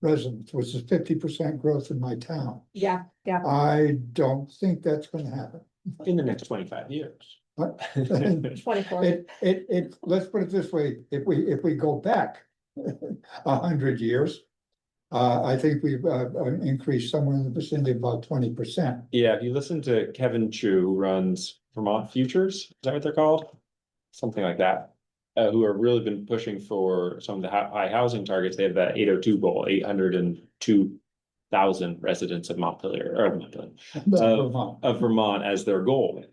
residents, which is 50% growth in my town. Yeah, yeah. I don't think that's gonna happen. In the next 25 years. But 24. Let's put it this way, if we go back 100 years, I think we've increased somewhere in the vicinity of about 20%. Yeah, if you listen to Kevin Chu, who runs Vermont Futures, is that what they're called? Something like that. Who have really been pushing for some of the high housing targets. They have that 802 goal, 802,000 residents of Montpelier, or of Vermont as their goal.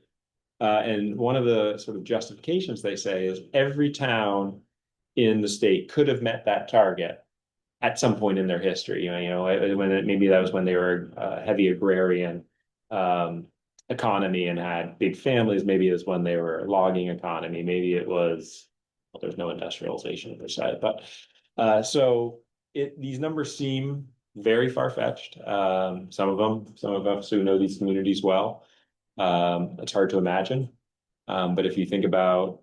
And one of the sort of justifications they say is every town in the state could have met that target at some point in their history. Maybe that was when they were a heavy agrarian economy and had big families. Maybe it was when they were a logging economy. Maybe it was, well, there's no industrialization per se, but these numbers seem very far-fetched. Some of us who know these communities well, it's hard to imagine. But if you think about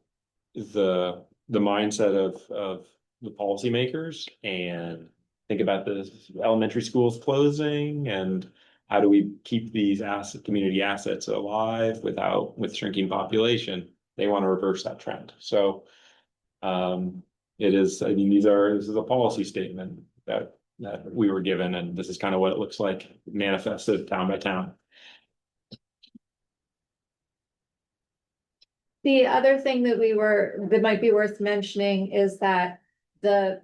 the mindset of the policymakers and think about the elementary schools closing and how do we keep these community assets alive with shrinking population, they want to reverse that trend. So it is, I mean, this is a policy statement that we were given, and this is kind of what it looks like manifested town by town. The other thing that might be worth mentioning is that the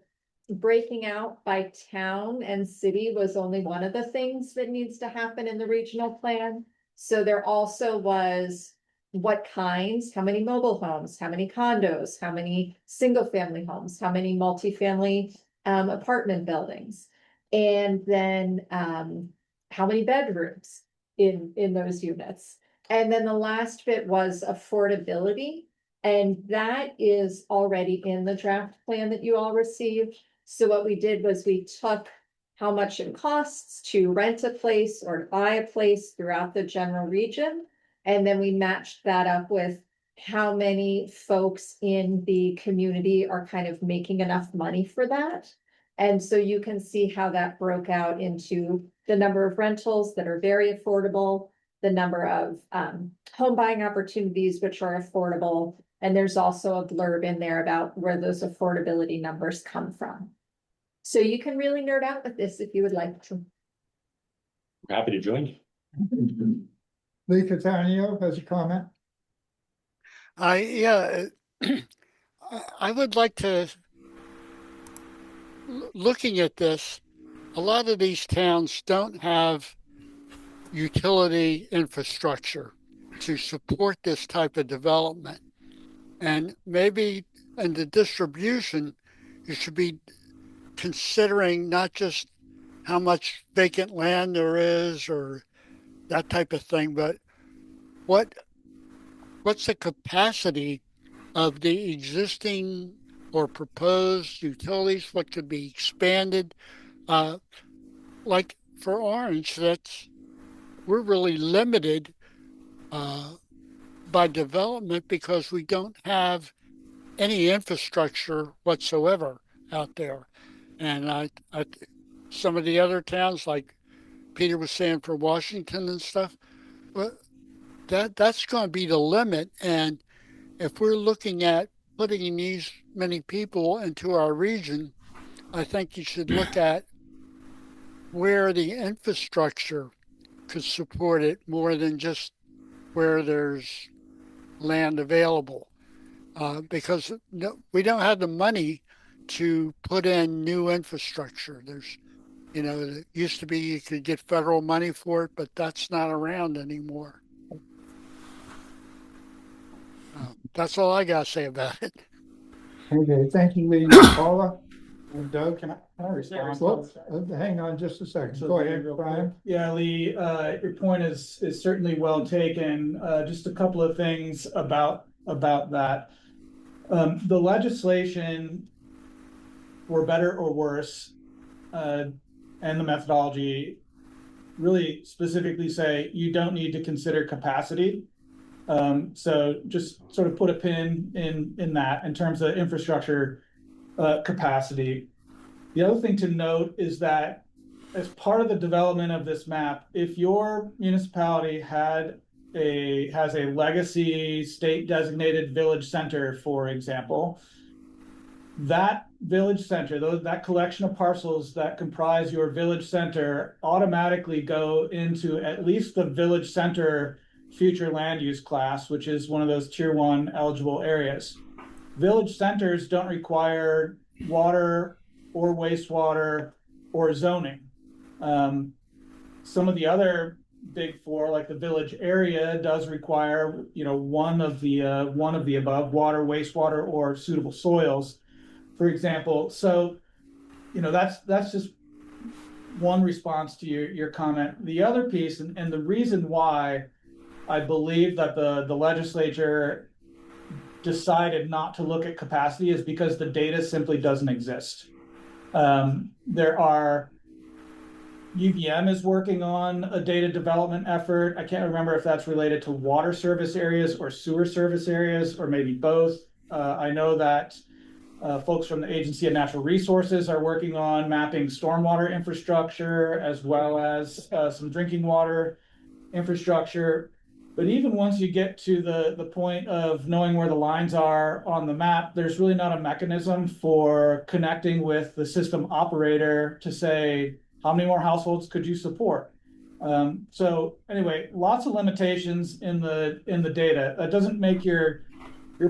breaking out by town and city was only one of the things that needs to happen in the regional plan. So there also was what kinds, how many mobile homes, how many condos, how many single family homes, how many multifamily apartment buildings, and then how many bedrooms in those units. And then the last bit was affordability, and that is already in the draft plan that you all received. So what we did was we took how much it costs to rent a place or to buy a place throughout the general region, and then we matched that up with how many folks in the community are kind of making enough money for that. And so you can see how that broke out into the number of rentals that are very affordable, the number of home buying opportunities which are affordable, and there's also a blurb in there about where those affordability numbers come from. So you can really nerd out with this if you would like to. We're happy to join you. Lee Catania has a comment. I would like to, looking at this, a lot of these towns don't have utility infrastructure to support this type of development. And maybe in the distribution, you should be considering not just how much vacant land there is or that type of thing, but what's the capacity of the existing or proposed utilities, what could be expanded? Like for Orange, we're really limited by development because we don't have any infrastructure whatsoever out there. And some of the other towns like Peter was saying for Washington and stuff, but that's going to be the limit. And if we're looking at putting these many people into our region, I think you should look at where the infrastructure could support it more than just where there's land available. Because we don't have the money to put in new infrastructure. There's, it used to be you could get federal money for it, but that's not around anymore. That's all I got to say about it. Okay, thank you, Lee. Paula and Doug, can I respond? Whoops. Hang on just a second. Go ahead, Brian. Yeah, Lee, your point is certainly well taken. Just a couple of things about that. The legislation, for better or worse, and the methodology really specifically say you don't need to consider capacity. So just sort of put a pin in that in terms of infrastructure capacity. The other thing to note is that as part of the development of this map, if your municipality has a legacy state designated village center, for example, that village center, that collection of parcels that comprise your village center automatically go into at least the village center future land use class, which is one of those tier 1 eligible areas. Village centers don't require water or wastewater or zoning. Some of the other big four, like the village area, does require, one of the above: water, wastewater, or suitable soils, for example. So, that's just one response to your comment. The other piece, and the reason why I believe that the legislature decided not to look at capacity is because the data simply doesn't exist. UVM is working on a data development effort. I can't remember if that's related to water service areas or sewer service areas, or maybe both. I know that folks from the Agency of Natural Resources are working on mapping stormwater infrastructure as well as some drinking water infrastructure. But even once you get to the point of knowing where the lines are on the map, there's really not a mechanism for connecting with the system operator to say, how many more households could you support? So anyway, lots of limitations in the data. That doesn't make your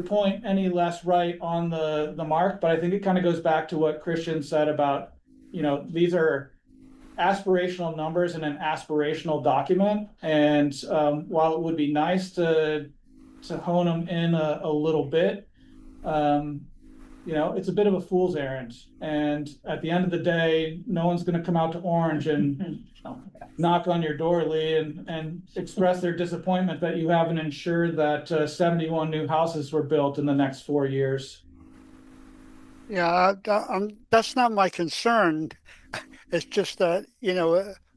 point any less right on the mark, but I think it kind of goes back to what Christian said about, these are aspirational numbers in an aspirational document. And while it would be nice to hone them in a little bit, it's a bit of a fool's errand. And at the end of the day, no one's going to come out to Orange and knock on your door, Lee, and express their disappointment that you haven't ensured that 71 new houses were built in the next 4 years. Yeah, that's not my concern. It's just that,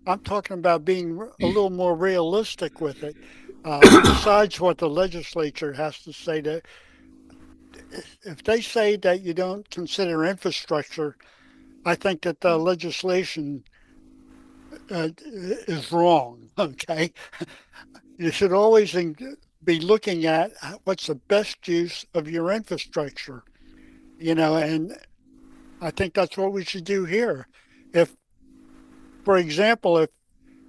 I'm talking about being a little more realistic with it. Besides what the legislature has to say, that if they say that you don't consider infrastructure, I think that the legislation is wrong. Okay. You should always be looking at what's the best use of your infrastructure, and I think that's what we should do here. For example, if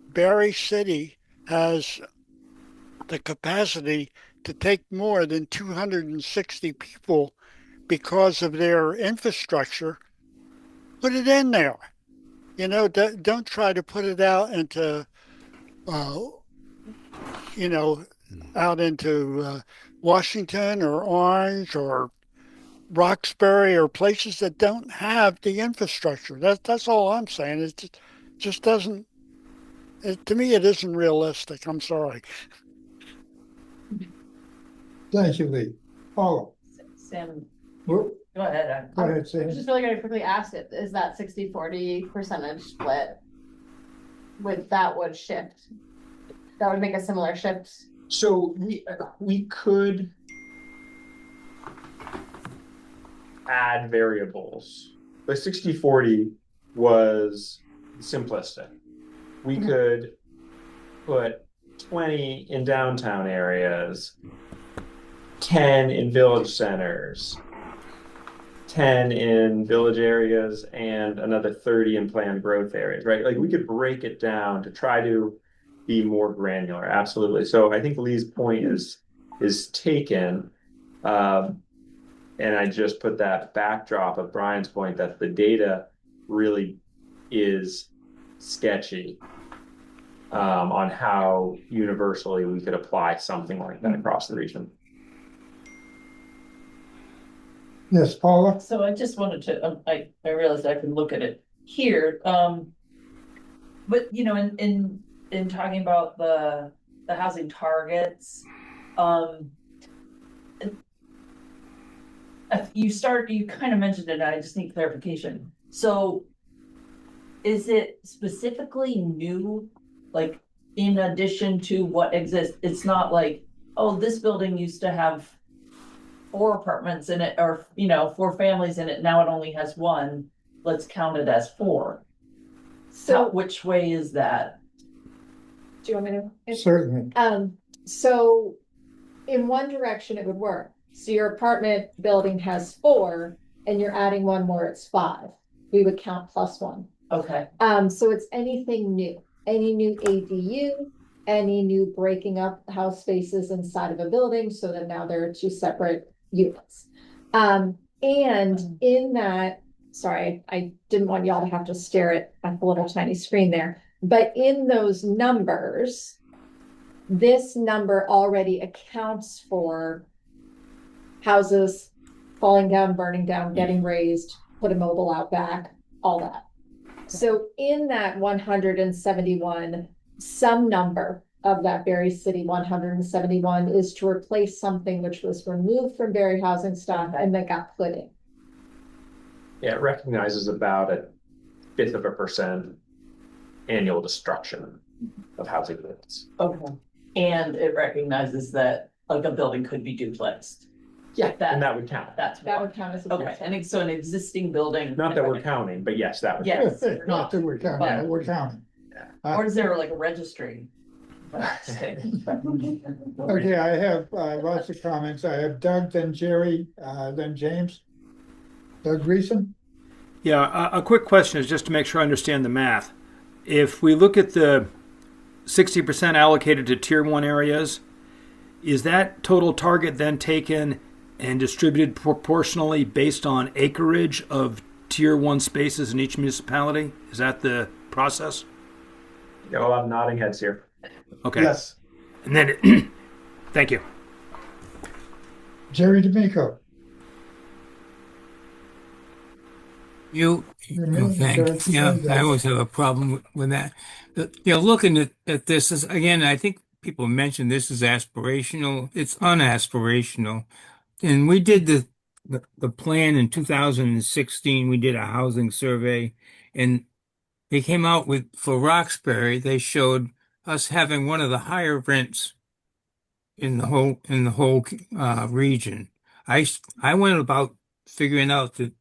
Barry City has the capacity to take more than 260 people because of their infrastructure, put it in there. Don't try to put it out into, out into Washington or Orange or Roxbury or places that don't have the infrastructure. That's all I'm saying. It just doesn't. To me, it isn't realistic. I'm sorry. Thank you, Lee. Paula. Sam, Go ahead. Go ahead, Sam. I'm just really going to quickly ask it, is that 60-40 percentage split? That would shift. That would make a similar shift. So we could add variables. The 60-40 was simplistic. we could put 20 in downtown areas, 10 in village centers, 10 in village areas, and another 30 in planned growth areas, right? Like we could break it down to try to be more granular. Absolutely. So I think Lee's point is taken. And I just put that backdrop of Brian's point that the data really is sketchy on how universally we could apply something like that across the region. Yes, Paula? So I just wanted to, I realized I can look at it here. But you know, in talking about the housing targets, you kind of mentioned it, I just need clarification. So is it specifically new, like in addition to what exists? It's not like, oh, this building used to have 4 apartments in it, or 4 families in it, now it only has 1, let's count it as 4. So which way is that? Do you want me to? Certainly. So in one direction it would work. So your apartment building has 4 and you're adding 1 more, it's 5. We would count +1. Okay. So it's anything new, any new ADU, any new breaking up house spaces inside of a building so that now there are 2 separate units. And in that, sorry, I didn't want y'all to have to stare at the little tiny screen there, but in those numbers, this number already accounts for houses falling down, burning down, getting raised, put a mobile out back, all that. So in that 171, some number of that Berry City 171 is to replace something which was removed from Berry housing stock and that got put in. Yeah, it recognizes about 0.5% annual destruction of housing units. Okay. And it recognizes that like a building could be duplexed. Yeah, and that would count. That would count as a okay. And so an existing building. Not that we're counting, but yes, that would yes. count. Not that we're counting, we're counting. Or is there like a registry? Okay, I have lots of comments. I have Doug, then Jerry, then James. Doug Greason? Yeah, a quick question is just to make sure I understand the math. If we look at the 60% allocated to Tier 1 areas, is that total target then taken and distributed proportionally based on acreage of Tier 1 spaces in each municipality? Is that the process? Yeah, well, I'm nodding heads here. Okay. Yes. And then, thank you. Jerry D'Amico. Thanks. Yeah, I always have a problem with that. Looking at this is, again, I think people mentioned this is aspirational. It's unaspirational. And we did the plan in 2016. We did a housing survey, and they came out with, for Roxbury, they showed us having one of the higher rents in the whole region. I went about figuring out that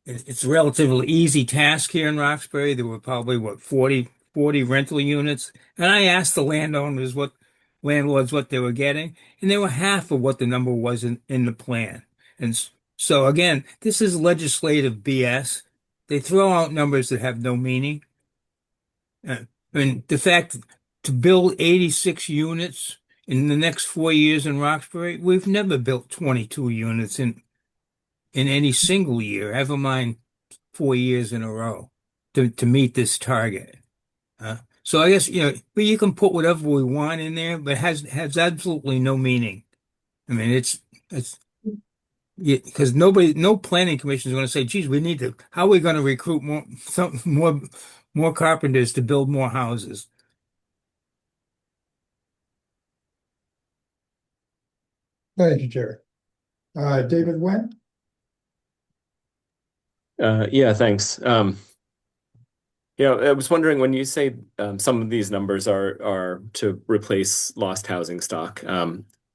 it's a relatively easy task here in Roxbury. There were probably 40 rental units, and I asked the landlords what they were getting, and they were half of what the number was in the plan. And so again, this is legislative BS. They throw out numbers that have no meaning. And the fact to build 86 units in the next 4 years in Roxbury, we've never built 22 units in any single year, ever mind 4 years in a row to meet this target. So I guess, you can put whatever we want in there, but has absolutely no meaning. I mean, it's because no planning commission is going to say, geez, how are we going to recruit more carpenters to build more houses? Thank you, Jerry. David Nguyen? Yeah, thanks. I was wondering, when you say some of these numbers are to replace lost housing stock,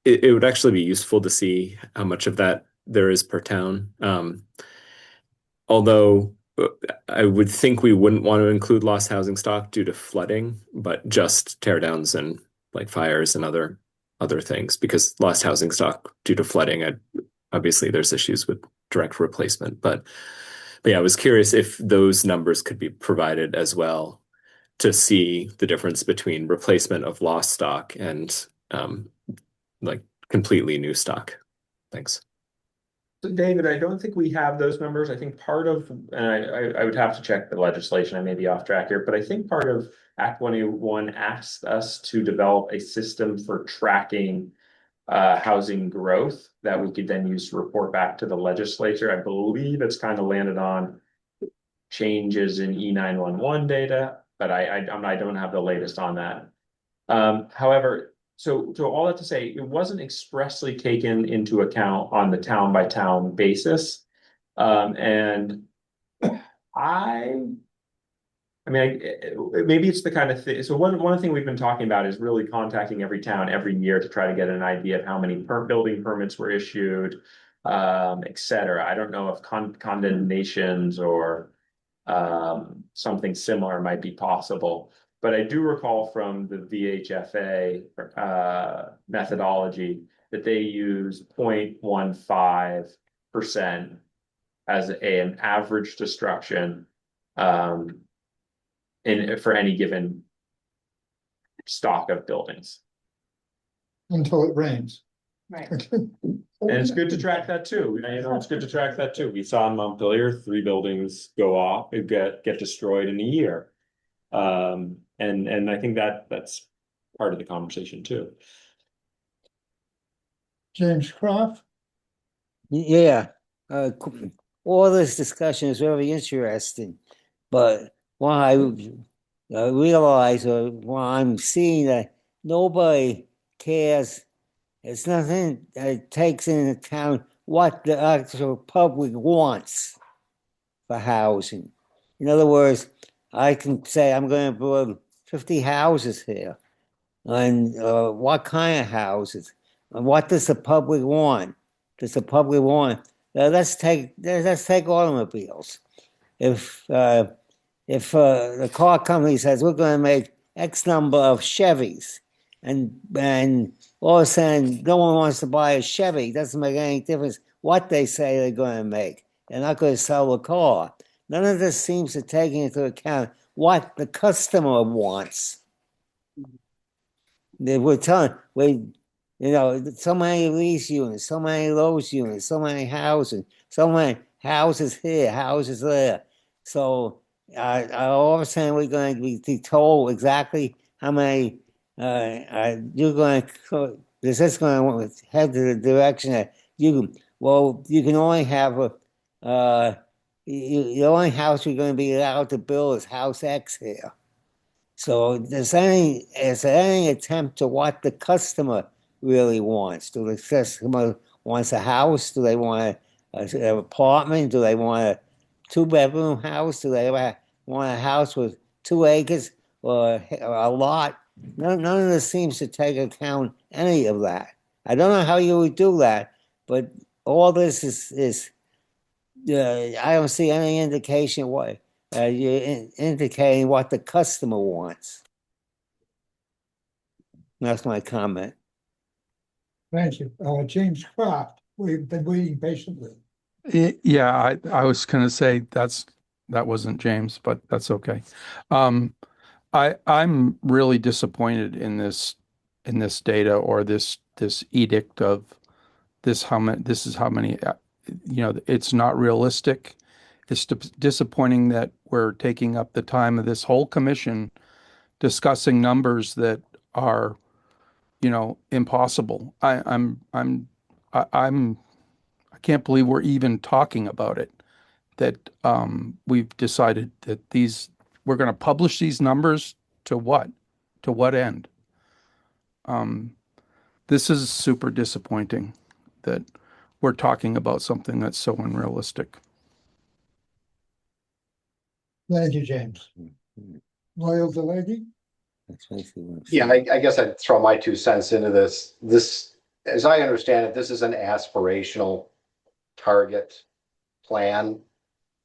it would actually be useful to see how much of that there is per town. Although I would think we wouldn't want to include lost housing stock due to flooding, but just tear downs and like fires and other things, because lost housing stock due to flooding, obviously there's issues with direct replacement. But yeah, I was curious if those numbers could be provided as well to see the difference between replacement of lost stock and like completely new stock. Thanks. So David, I don't think we have those numbers. I think part of, and I would have to check the legislation, I may be off track here, but I think part of Act 181 asked us to develop a system for tracking housing growth that we could then use to report back to the legislature. I believe it's kind of landed on changes in E911 data, but I don't have the latest on that. However, so all that to say, it wasn't expressly taken into account on the town by town basis. And I mean, maybe it's the kind of thing. So one thing we've been talking about is really contacting every town every year to try to get an idea of how many building permits were issued, et cetera. I don't know if condemnations or something similar might be possible. But I do recall from the VHFA methodology that they use 0.15% as an average destruction for any given stock of buildings. Until it rains. Right. And it's good to track that too. It's good to track that too. We saw in Montpelier 3 buildings go off, get destroyed in a year. And I think that's part of the conversation too. James Croft? Yeah, all this discussion is very interesting, but what I realize, or what I'm seeing, that nobody cares. It's nothing that takes into account what the actual public wants for housing. In other words, I can say I'm going to build 50 houses here, and what kind of houses, and what does the public want? Does the public want? Let's take automobiles. If the car company says we're going to make X number of Chevys, and all of a sudden no one wants to buy a Chevy, it doesn't make any difference what they say they're going to make. They're not going to sell the car. None of this seems to take into account what the customer wants. We're telling, so many lease units, so many those units, so many houses here, houses there. So all of a sudden we're going to be told exactly how many you're going to. Is this going to head to the direction that you can only have the only house you're going to be allowed to build is house X here. So is there any attempt to what the customer really wants? Do the customer wants a house? Do they want an apartment? Do they want a 2-bedroom house? Do they want a house with 2 acres or a lot? None of this seems to take account any of that. I don't know how you would do that, but all this is I don't see any indication what you're indicating what the customer wants. That's my comment. Thank you. James Croft, we've been waiting patiently. Yeah, I was going to say that wasn't James, but that's okay. I'm really disappointed in this data, or this edict of this is how many, it's not realistic. It's disappointing that we're taking up the time of this whole commission discussing numbers that are, impossible. I can't believe we're even talking about it. That we've decided that we're going to publish these numbers to what? To what end? This is super disappointing that we're talking about something that's so unrealistic. Thank you, James. Loyal Delegate? Yeah, I guess I'd throw my 2 cents into this. This, as I understand it, this is an aspirational target plan.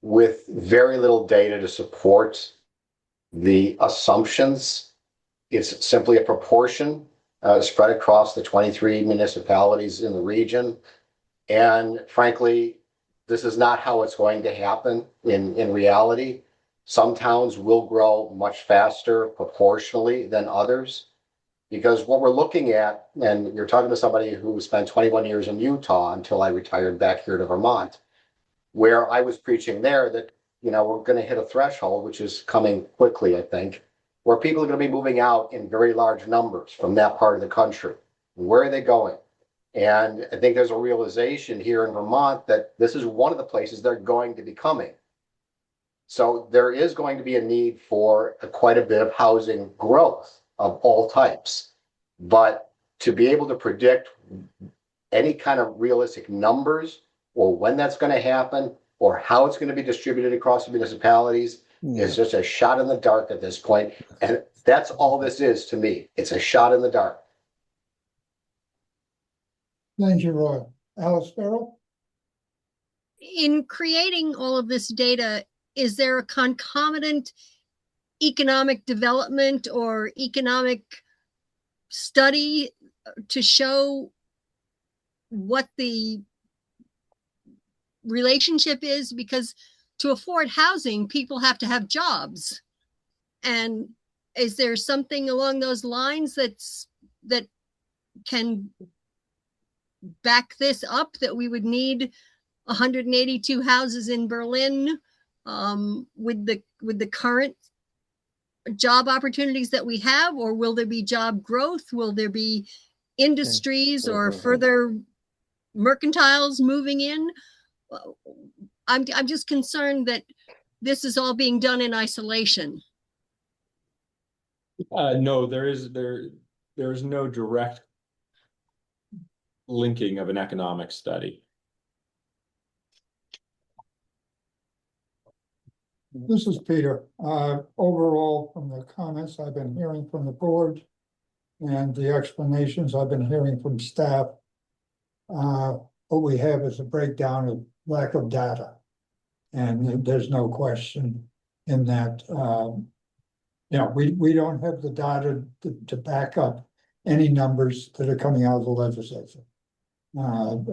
with very little data to support the assumptions. It's simply a proportion spread across the 23 municipalities in the region. And frankly, this is not how it's going to happen in reality. Some towns will grow much faster proportionally than others, because what we're looking at, and you're talking to somebody who spent 21 years in Utah until I retired back here to Vermont, where I was preaching there that, you know, we're going to hit a threshold, which is coming quickly, I think, where people are going to be moving out in very large numbers from that part of the country. Where are they going? And I think there's a realization here in Vermont that this is one of the places they're going to be coming. So there is going to be a need for quite a bit of housing growth of all types. But to be able to predict any kind of realistic numbers or when that's going to happen or how it's going to be distributed across the municipalities is just a shot in the dark at this point. And that's all this is to me. It's a shot in the dark. Thank you, Roy. Alice Farrell? In creating all of this data, is there a concomitant economic development or economic study to show what the relationship is? Because to afford housing, people have to have jobs. And is there something along those lines that can back this up, that we would need 182 houses in Berlin with the current job opportunities that we have? Or will there be job growth? Will there be industries or further mercantiles moving in? I'm just concerned that this is all being done in isolation. No, there is no direct linking of an economic study. This is Peter. Overall, from the comments I've been hearing from the board and the explanations I've been hearing from staff, what we have is a breakdown of lack of data. And there's no question in that, we don't have the data to back up any numbers that are coming out of the legislature,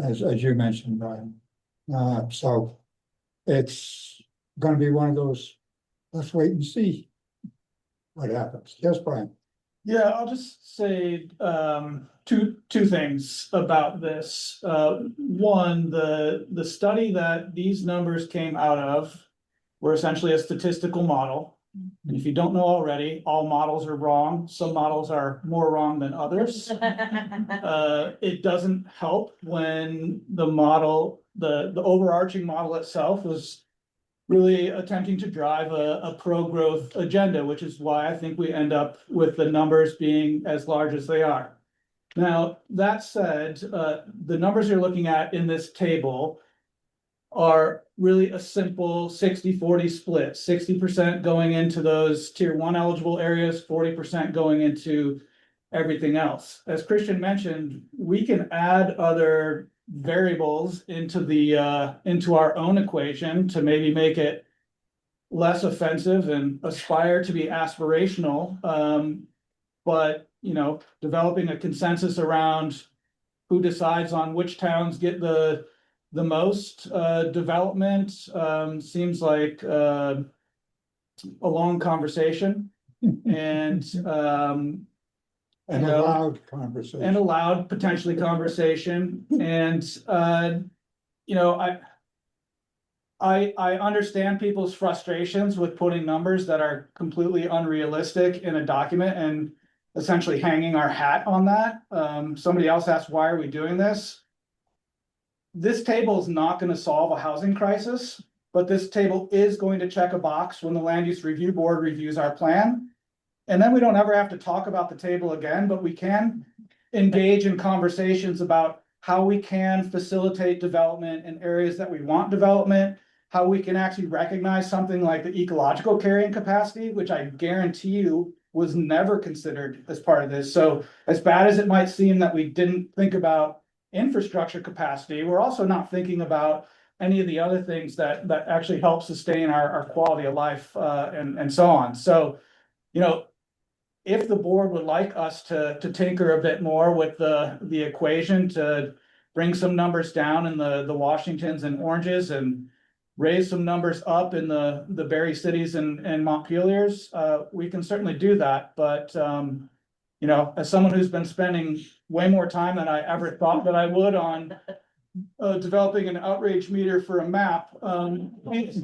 as you mentioned, Brian. So it's going to be one of those, let's wait and see what happens. Yes, Brian. Yeah, I'll just say two things about this. One, the study that these numbers came out of were essentially a statistical model. And if you don't know already, all models are wrong. Some models are more wrong than others. It doesn't help when the model, the overarching model itself is really attempting to drive a pro-growth agenda, which is why I think we end up with the numbers being as large as they are. Now, that said, the numbers you're looking at in this table are really a simple 60-40 split, 60% going into those tier 1 eligible areas, 40% going into everything else. As Christian mentioned, we can add other variables into our own equation to maybe make it less offensive and aspire to be aspirational. But developing a consensus around who decides on which towns get the most development seems like a long conversation and loud conversation. And a loud potentially conversation. And I understand people's frustrations with putting numbers that are completely unrealistic in a document and essentially hanging our hat on that. Somebody else asked, why are we doing this? This table is not going to solve a housing crisis, but this table is going to check a box when the Land Use Review Board reviews our plan. And then we don't ever have to talk about the table again, but we can engage in conversations about how we can facilitate development in areas that we want development, how we can actually recognize something like the ecological carrying capacity, which I guarantee you was never considered as part of this. So as bad as it might seem that we didn't think about infrastructure capacity, we're also not thinking about any of the other things that actually help sustain our quality of life, and so on. So, you know, if the board would like us to tinker a bit more with the equation to bring some numbers down in the Washingtons and Oranges and raise some numbers up in the Berry cities and Montpeliers, we can certainly do that. But you know, as someone who's been spending way more time than I ever thought that I would on developing an outrage meter for a map, please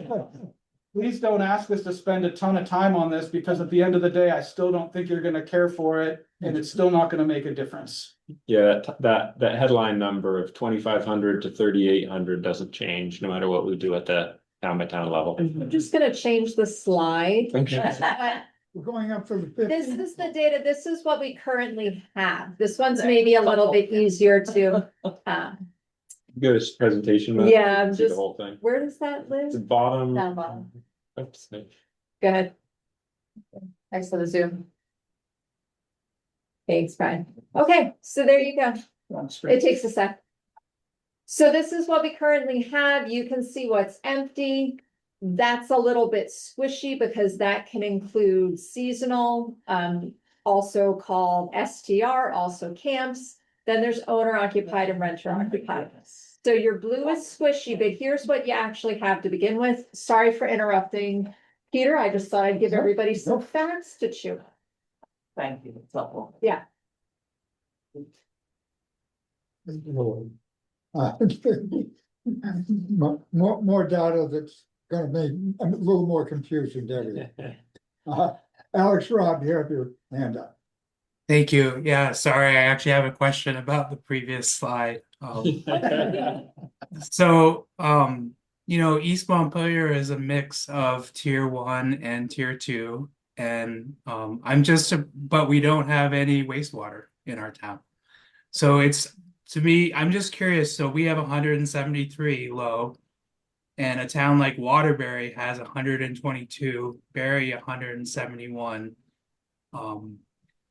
don't ask us to spend a ton of time on this, because at the end of the day, I still don't think you're going to care for it, and it's still not going to make a difference. Yeah, that headline number of 2,500 to 3,800 doesn't change no matter what we do at the town by town level. I'm just gonna change the slide. Okay. We're going up for the 50. This is the data, this is what we currently have. This one's maybe a little bit easier to, Go to presentation mode. yeah, I'm See the just, whole thing. where does that live? The bottom. Down bottom. Oops. Go ahead. Thanks for the zoom. Thanks, Brian. Okay, so there you go. It takes a sec. So this is what we currently have. You can see what's empty. That's a little bit squishy because that can include seasonal, also called STR, also camps. Then there's owner occupied and renter occupied. So your blue is squishy, but here's what you actually have to begin with. Sorry for interrupting, Peter. I just thought I'd give everybody some facts to chew. Thank you, it's helpful. Yeah. More data that's gonna make a little more confusing to everyone. Alex, Rob, you have your hand up. Thank you. Yeah, sorry, I actually have a question about the previous slide. So, you know, East Montpelier is a mix of tier 1 and tier 2. And but we don't have any wastewater in our town. So to me, I'm just curious. So we have 173 low, and a town like Waterbury has 122, Berry 171.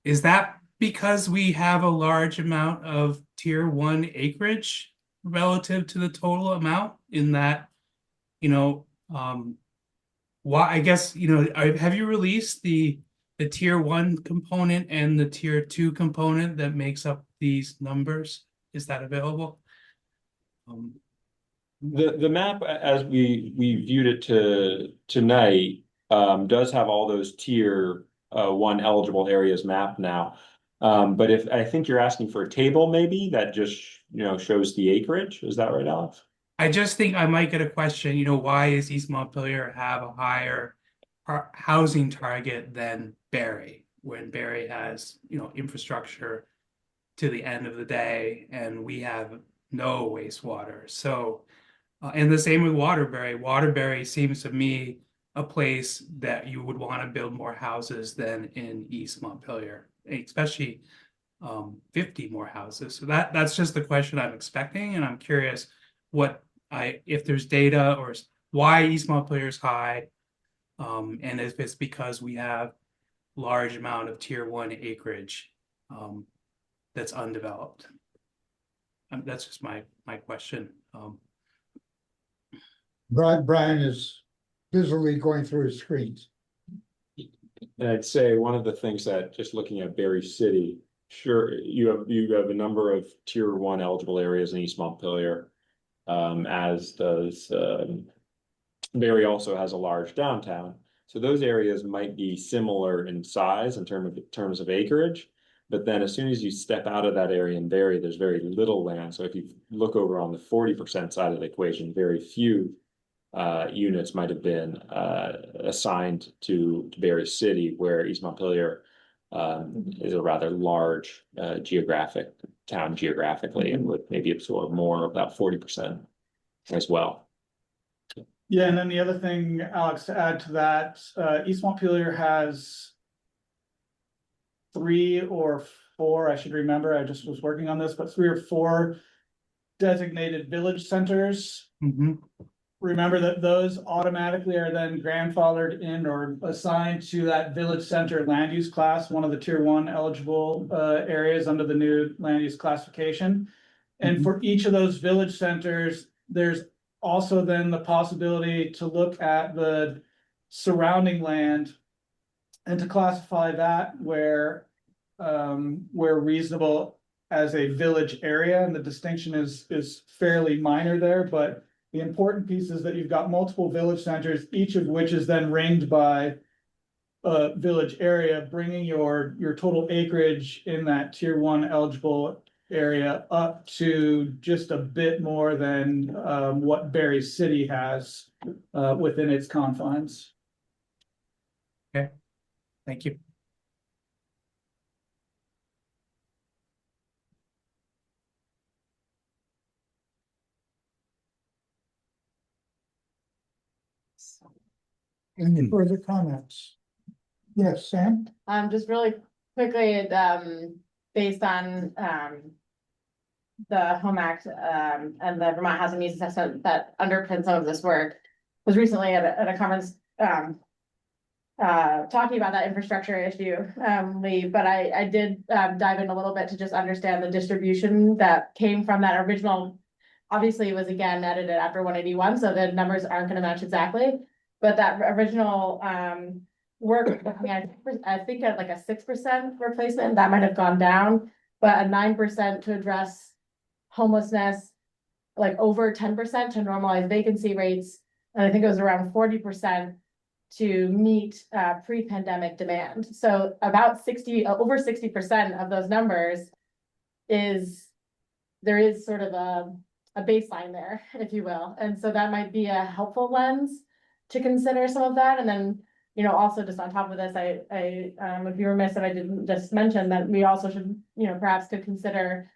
Is that because we have a large amount of tier 1 acreage relative to the total amount in that, you know, why, I guess, you know, have you released the tier 1 component and the tier 2 component that makes up these numbers? Is that available? The map, as we viewed it tonight, does have all those tier 1 eligible areas mapped now. But if I think you're asking for a table, maybe that just, you know, shows the acreage. Is that right, Alex? I just think I might get a question, you know, why is East Montpelier have a higher housing target than Berry, when Berry has, you know, infrastructure to the end of the day and we have no wastewater. So, and the same with Waterbury. Waterbury seems to me a place that you would want to build more houses than in East Montpelier, especially 50 more houses. So that's just the question I'm expecting, and I'm curious if there's data or why East Montpelier is high, and if it's because we have large amount of tier 1 acreage that's undeveloped. That's just my question. Brian is busily going through his screens. And I'd say one of the things that, just looking at Berry City, sure, you have a number of tier 1 eligible areas in East Montpelier, as does Berry also has a large downtown. So those areas might be similar in size in terms of acreage, but then as soon as you step out of that area in Berry, there's very little land. So if you look over on the 40% side of the equation, very few units might have been assigned to Berry City, where East Montpelier is a rather large town geographically, and would maybe absorb more, about 40% as well. Yeah, and then the other thing, Alex, to add to that, East Montpelier has 3 or 4, I should remember, I just was working on this, but 3 or 4 designated village centers. Mm-hmm. Remember that those automatically are then grandfathered in or assigned to that village center land use class, one of the tier 1 eligible areas under the new land use classification. And for each of those village centers, there's also then the possibility to look at the surrounding land and to classify that where reasonable as a village area, and the distinction is fairly minor there, but the important piece is that you've got multiple village centers, each of which is then ringed by a village area, bringing your total acreage in that tier 1 eligible area up to just a bit more than what Berry City has within its confines. Okay, thank you. Any further comments? Yes, Sam? Just really quickly, based on, the Home Act, and the Vermont Housing Needs Assessment that underpins some of this work, was recently at a conference, talking about that infrastructure issue, Lee, but I did, dive in a little bit to just understand the distribution that came from that original. Obviously, it was again edited after 181, so the numbers aren't gonna match exactly, but that original, work, I think at like a 6% replacement, that might have gone down, but a 9% to address homelessness, like over 10% to normalize vacancy rates, and I think it was around 40% to meet pre-pandemic demand. So about over 60% of those numbers there is sort of a baseline there, if you will. And so that might be a helpful lens to consider some of that. And then, also just on top of this, I would be remiss if I didn't just mention that we also should, perhaps could consider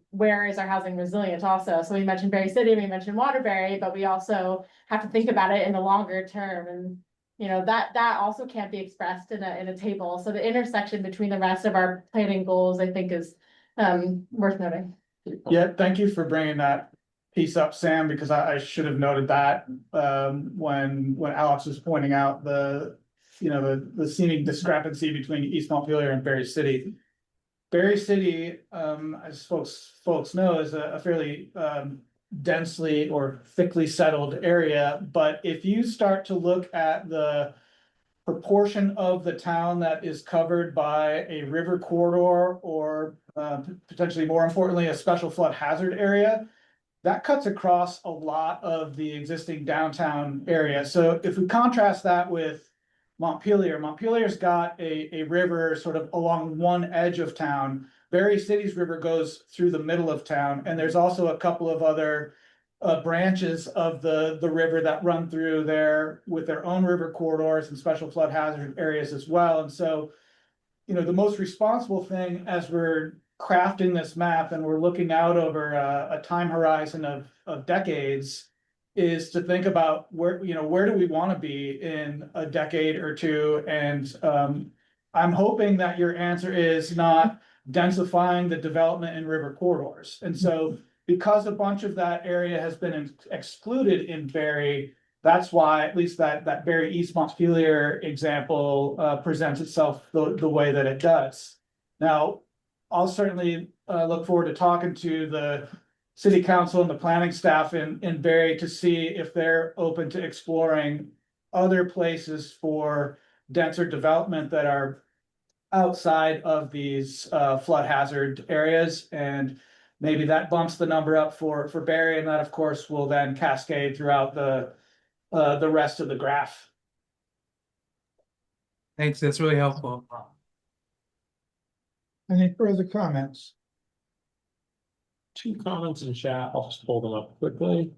where is our housing resilient also. So we mentioned Berry City, we mentioned Waterbury, but we also have to think about it in the longer term. And that also can't be expressed in a table. So the intersection between the rest of our planning goals, I think, is worth noting. Yeah, thank you for bringing that piece up, Sam, because I should have noted that when Alex was pointing out the seeming discrepancy between East Montpelier and Berry City. Berry City, as folks know, is a fairly densely or thickly settled area, but if you start to look at the proportion of the town that is covered by a river corridor or potentially more importantly, a special flood hazard area, that cuts across a lot of the existing downtown area. So if we contrast that with Montpelier's got a river sort of along one edge of town. Berry City's river goes through the middle of town, and there's also a couple of other branches of the river that run through there with their own river corridors and special flood hazard areas as well. And so, the most responsible thing as we're crafting this map and we're looking out over a time horizon of decades is to think about where do we want to be in a decade or two. And I'm hoping that your answer is not densifying the development in river corridors. And so because a bunch of that area has been excluded in Berry, that's why at least that Berry East Montpelier example presents itself the way that it does. Now, I'll certainly look forward to talking to the city council and the planning staff in Berry to see if they're open to exploring other places for denser development that are outside of these flood hazard areas. And maybe that bumps the number up for Berry, and that of course will then cascade throughout the rest of the graph. Thanks, that's really helpful. Any further comments? Two comments in chat. I'll just pull them up quickly.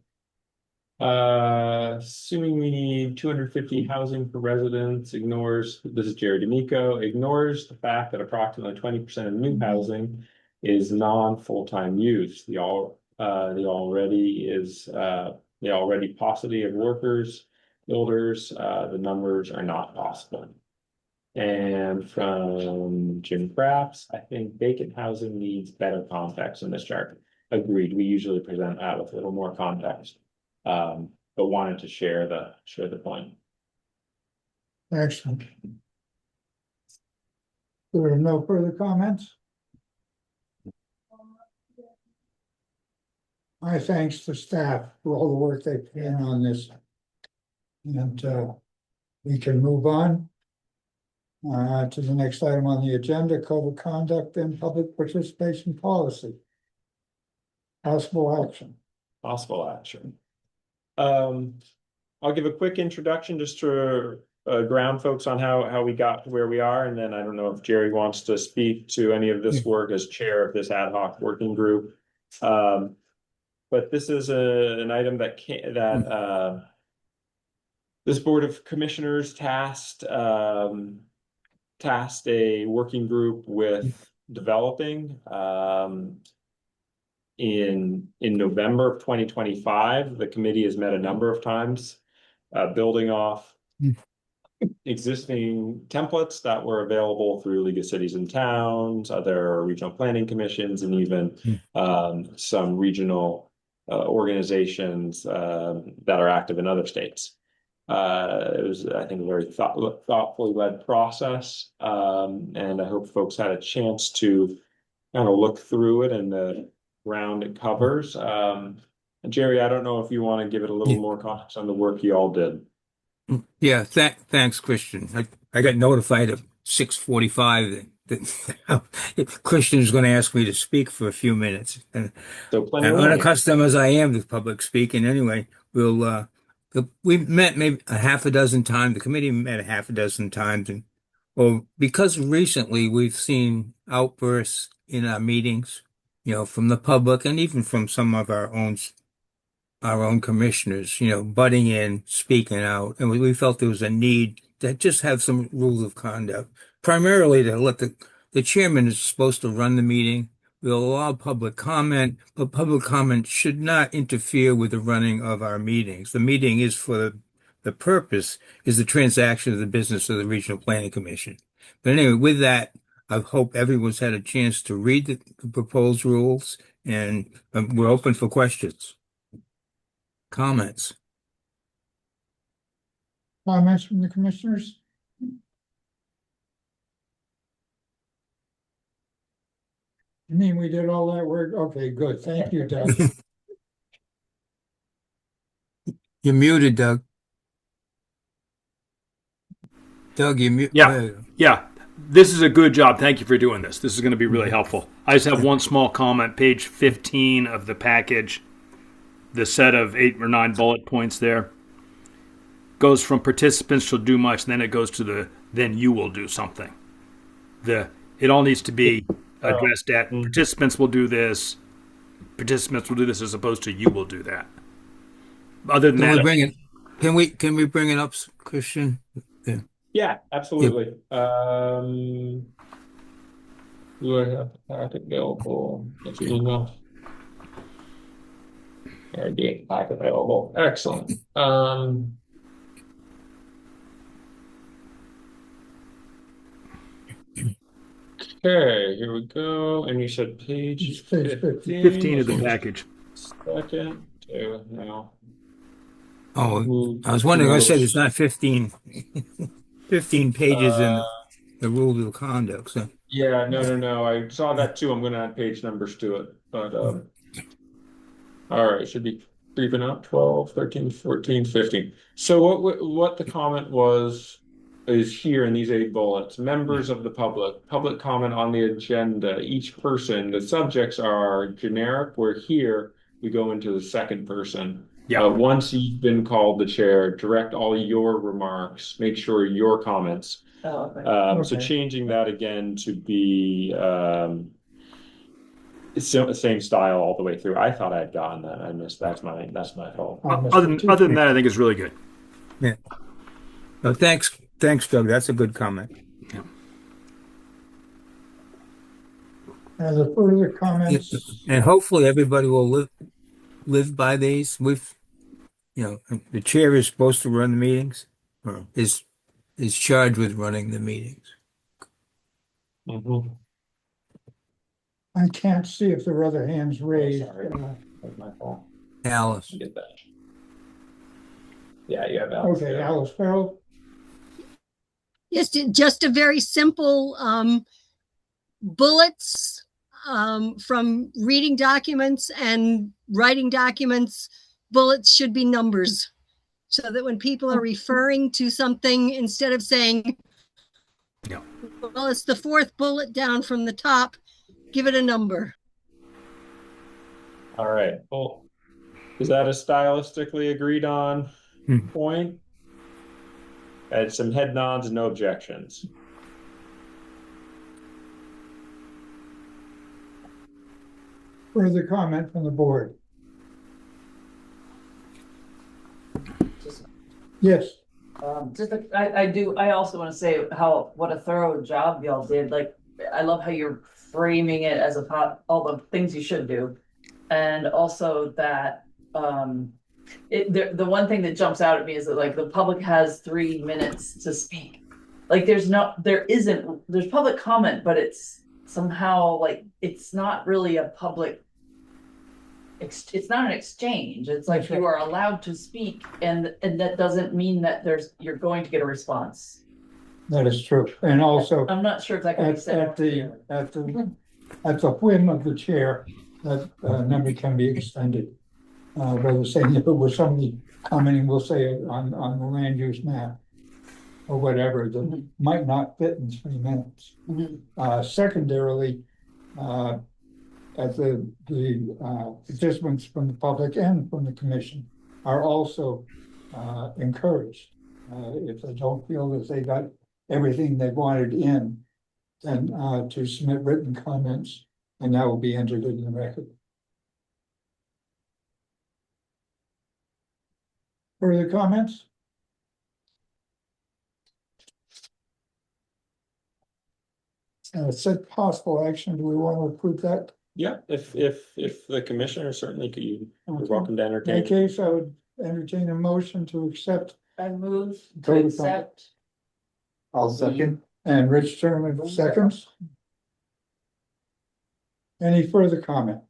Assuming we need 250 housing per residents, this is Jerry D'Amico, ignores the fact that approximately 20% of new housing is non-full-time use. The already paucity of workers, builders, the numbers are not possible. And from Jim Crafts, I think vacant housing needs better context in this chart. Agreed. We usually present that with a little more context, but wanted to share the point. Excellent. There are no further comments. my thanks to staff for all the work they put in on this. And we can move on to the next item on the agenda, code of conduct and public participation policy. Possible action. Possible action. I'll give a quick introduction just to ground folks on how we got to where we are, and then I don't know if Jerry wants to speak to any of this work as chair of this ad hoc working group. But this is an item that this Board of Commissioners tasked a working group with developing in November of 2025. The committee has met a number of times, building off existing templates that were available through League of Cities and Towns, other regional planning commissions, and even some regional organizations that are active in other states. It was, I think, a very thoughtfully led process, and I hope folks had a chance to kind of look through it and the ground it covers. Jerry, I don't know if you want to give it a little more context on the work you all did. Yeah, thanks, Christian. I got notified at 6:45 that Christian is going to ask me to speak for a few minutes. And unaccustomed as I am to public speaking, anyway, we've met maybe a half a dozen times. The committee met a half a dozen times, and because recently we've seen outbursts in our meetings, from the public and even from some of our own commissioners, butting in, speaking out. And we felt there was a need to just have some rules of conduct, primarily to let the chairman is supposed to run the meeting. We'll allow public comment, but public comment should not interfere with the running of our meetings. The meeting is the purpose is the transaction of the business of the Regional Planning Commission. But anyway, with that, I hope everyone's had a chance to read the proposed rules, and we're open for questions. Comments from the commissioners? You mean we did all that work? Okay, good. Thank you, Doug. You're muted, Doug. Doug, you're muted. Yeah. This is a good job. Thank you for doing this. This is going to be really helpful. I just have one small comment. Page 15 of the package. The set of 8 or 9 bullet points there goes from participants shall do much, and then it goes to then you will do something. It all needs to be addressed at participants will do this, as opposed to you will do that. Other than that, can we bring it up, Christian? Yeah, absolutely. Do I have the packet available? If you didn't know. Pack available. Excellent. Okay, here we go. And you said page 15 of the package. Second. Now. Oh, I was wondering. I said it's not 15 pages in the rules of conduct. So. Yeah, no. I saw that too. I'm going to add page numbers to it. But all right, should be creeping up. 12, 13, 14, 15. So what the comment is here in these 8 bullets. Members of the public comment on the agenda. Each person, the subjects are generic, where here we go into the second person. Yeah. Once you've been called the chair, direct all your remarks, make sure your comments. So changing that again to be same style all the way through. I thought I'd gotten that. I missed. That's my fault. Other than that, I think it's really good. Yeah. No, thanks, Doug. That's a good comment. Yeah. Are there further comments? And hopefully everybody will live by these. The chair is supposed to run the meetings, or is charged with running the meetings. Mm-hmm. I can't see if there are other hands raised. That's my fault. Alice. Get that. Yeah, you have Alice. Okay, Alice Farrell. Yes, just a very simple bullets. from reading documents and writing documents, bullets should be numbers. So that when people are referring to something, instead of saying, well, it's the fourth bullet down from the top, give it a number. All right. Well, is that a stylistically agreed on point? And some head nods and no objections. Further comment from the board? Yes. I also want to say what a thorough job y'all did. Like, I love how you're framing it as all the things you should do. And also that, the one thing that jumps out at me is that like the public has 3 minutes to speak. Like there's public comment, but it's somehow like, it's not really a public, it's not an exchange. It's like you are allowed to speak, and that doesn't mean that you're going to get a response. That is true. And also, I'm not sure if that can be said. At the whim of the chair, that number can be extended. Rather saying if it was somebody commenting, we'll say on the land use map or whatever, that might not fit in 3 minutes. Secondarily, the participants from the public and from the commission are also encouraged. If they don't feel that they got everything they wanted in, then to submit written comments, and that will be entered in the record. Further comments? Said possible action. Do we want to approve that? Yeah, if the commissioner certainly could, you're welcome to In entertain. that case, I would entertain a motion to accept. I move Go to to accept. I'll second. And Rich Turner seconds. Any further comment?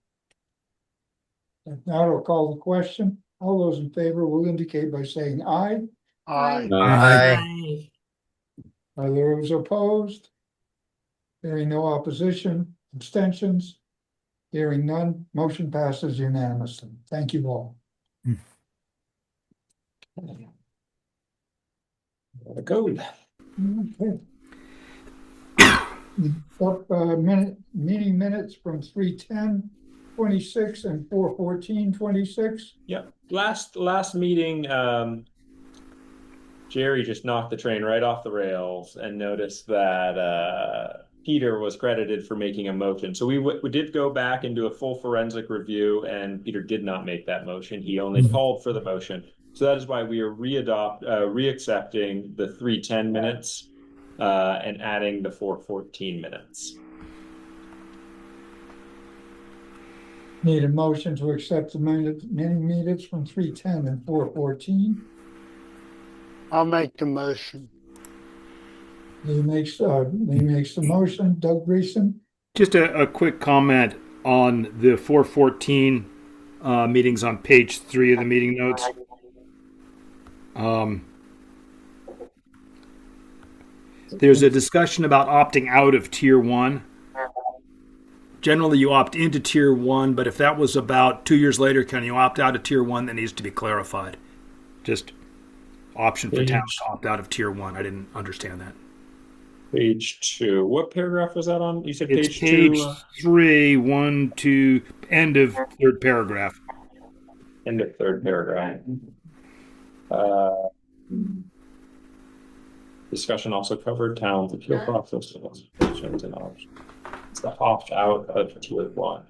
If not, I'll call the question. All those in favor will indicate by saying aye. Aye. Aye. Are those opposed? Hearing no opposition, abstentions? Hearing none, motion passes unanimously. Thank you all. The code. Okay. Meeting minutes from 3:10:26 and 4:14:26. Yeah, last meeting, Jerry just knocked the train right off the rails and noticed that Peter was credited for making a motion. So we did go back and do a full forensic review, and Peter did not make that motion. He only called for the motion. So that is why we are reaccepting the 3:10 minutes and adding the 4:14 minutes. Need a motion to accept the minutes from 3:10 and 4:14. I'll make the motion. He makes the motion. Doug Greason. Just a quick comment on the 414 meetings on page 3 of the meeting notes. There's a discussion about opting out of tier 1. Generally, you opt into tier 1, but if that was about 2 years later, can you opt out of tier 1? That needs to be clarified. Just option for towns to opt out of tier 1. I didn't understand that. Page 2. What paragraph was that on? You said It's page 2? page 3, 1, 2, end of third paragraph. End of third paragraph. Discussion also covered towns appeal process and options. It's the opt out of tier 1.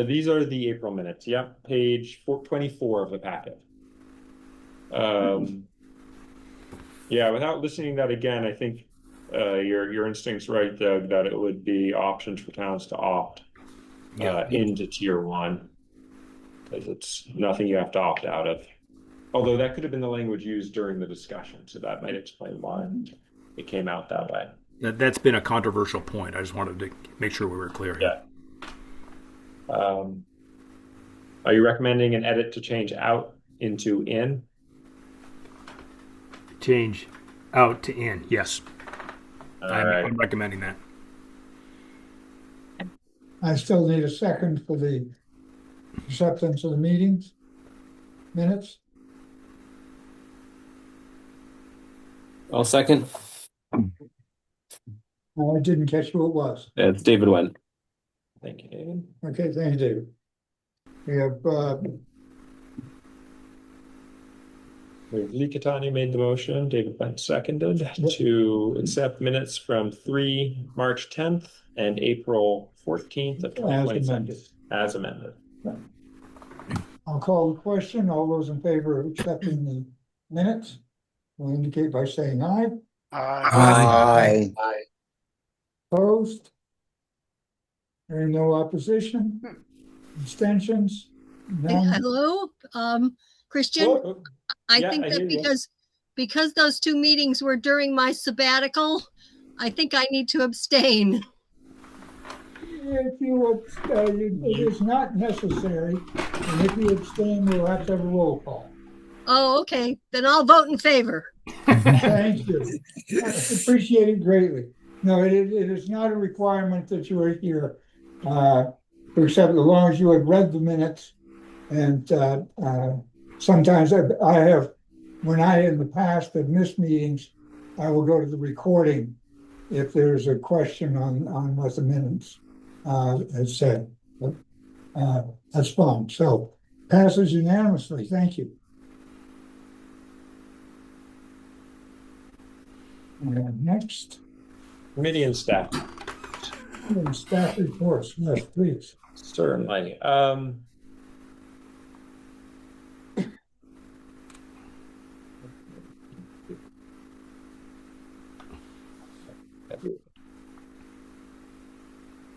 These are the April minutes. Yep, page 424 of the packet. Yeah, without listening to that again, I think your instinct's right, Doug, that it would be options for towns to opt into tier 1, because it's nothing you have to opt out of. Although that could have been the language used during the discussion, so that might explain why it came out that way. That's been a controversial point. I just wanted to make sure we were clear. Yeah. Are you recommending an edit to change out into in? change out to in. Yes. All I'm right. recommending that. I still need a second for the acceptance of the meetings minutes. I'll second. I didn't catch who it was. It's David Wen. Thank you, David. Okay, thank you, David. We have, Lee Catani made the motion, David Bent seconded to accept minutes from March 10th and April 14th of 2026 as amended. I'll call the question. All those in favor of accepting the minutes will indicate by saying aye. Aye. Opposed? Hearing no opposition? Abstentions? None? Hello, Christian. I Yeah, think I that hear you. because those two meetings were during my sabbatical, I think I need to abstain. If you, it is not necessary, and if you abstain, we'll have to have a roll call. Oh, okay, then I'll vote in favor. Thank you. I appreciate it greatly. No, it is not a requirement that you are here, except as long as you have read the minutes. And sometimes I have, when I in the past have missed meetings, I will go to the recording if there's a question on what the minutes has said. But, that's fine. So passes unanimously. Thank you. And next. Committee and staff. And staff reports. Yes, please. Certainly.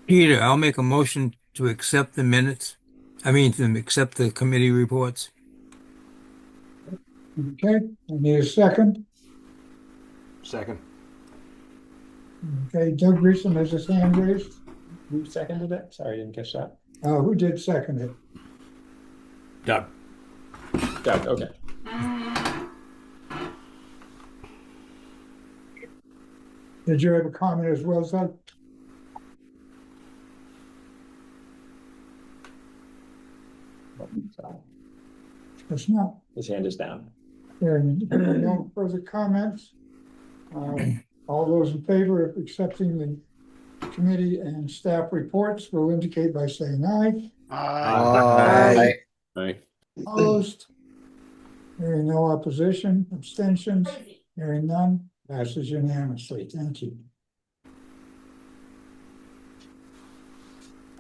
Peter, I'll make a motion to accept the minutes. I mean, to accept the committee reports. Okay, I need a second. Second. Okay, Doug Grissom has his hand raised. Who seconded it? Sorry, I didn't catch that. Who did second it? Doug. Doug, okay. Did you have a comment as well, Doug? It's not. His hand is down. Hearing no further comments. All those in favor of accepting the committee and staff reports will indicate by saying aye. Aye. Aye. Opposed? Hearing no opposition, abstentions, hearing none, passes unanimously. Thank you.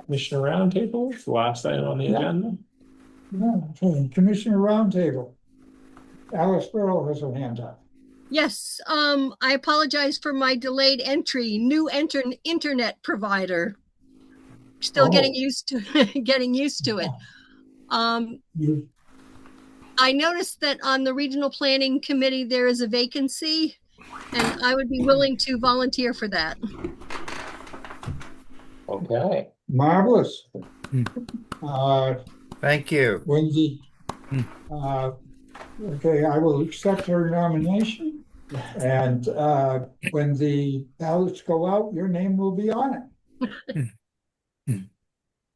Commissioner Roundtable, the last item on the agenda. Okay, Commissioner Roundtable. Alice Burrow has her hand up. Yes, I apologize for my delayed entry. New internet provider. Still getting used to getting used to it. I noticed that on the Regional Planning Committee there is a vacancy, and I would be willing to volunteer for that. Okay. Marvelous. Thank you. Wendy. Okay, I will accept her nomination. And when the ballots go out, your name will be on it.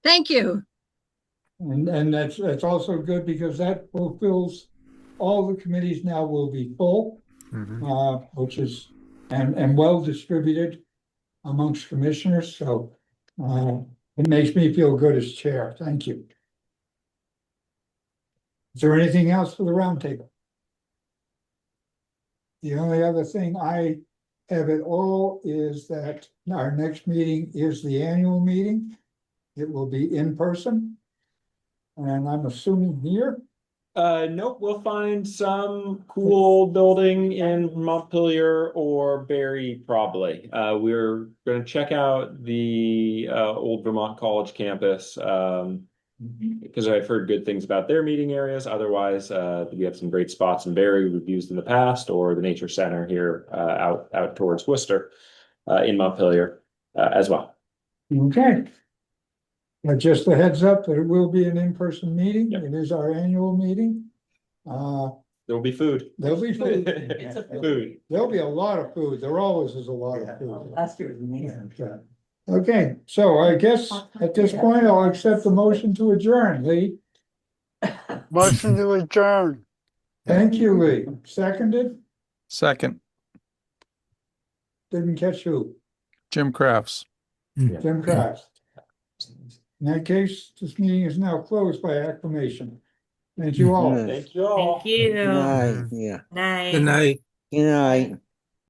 Thank you. And that's also good because that fulfills all the committees now will be full, which is and well distributed amongst commissioners. So it makes me feel good as chair. Thank you. Is there anything else for the roundtable? The only other thing I have at all is that our next meeting is the annual meeting. It will be in person. And I'm assuming here. Nope, we'll find some cool building in Montpelier or Barrie, probably. We're going to check out the old Vermont College campus because I've heard good things about their meeting areas. Otherwise, we have some great spots in Barrie we've used in the past, or the Nature Center here out towards Worcester in Montpelier as well. Okay. Just a heads up that it will be an in-person meeting. Yep. It is our annual meeting. There will be food. There'll be food. It's a Food. There'll be a lot of food. There always is a lot of food. Last year was amazing. Okay, so I guess at this point, I'll accept the motion to adjourn. Lee, Motion to adjourn. thank you, Lee. Seconded? Second, Didn't catch who? Jim Crafts. Jim Cross. In that case, this meeting is now closed by acclamation. Thank you all. Thank you all. Thank you. Good night, yeah. Night. Good night. Good night.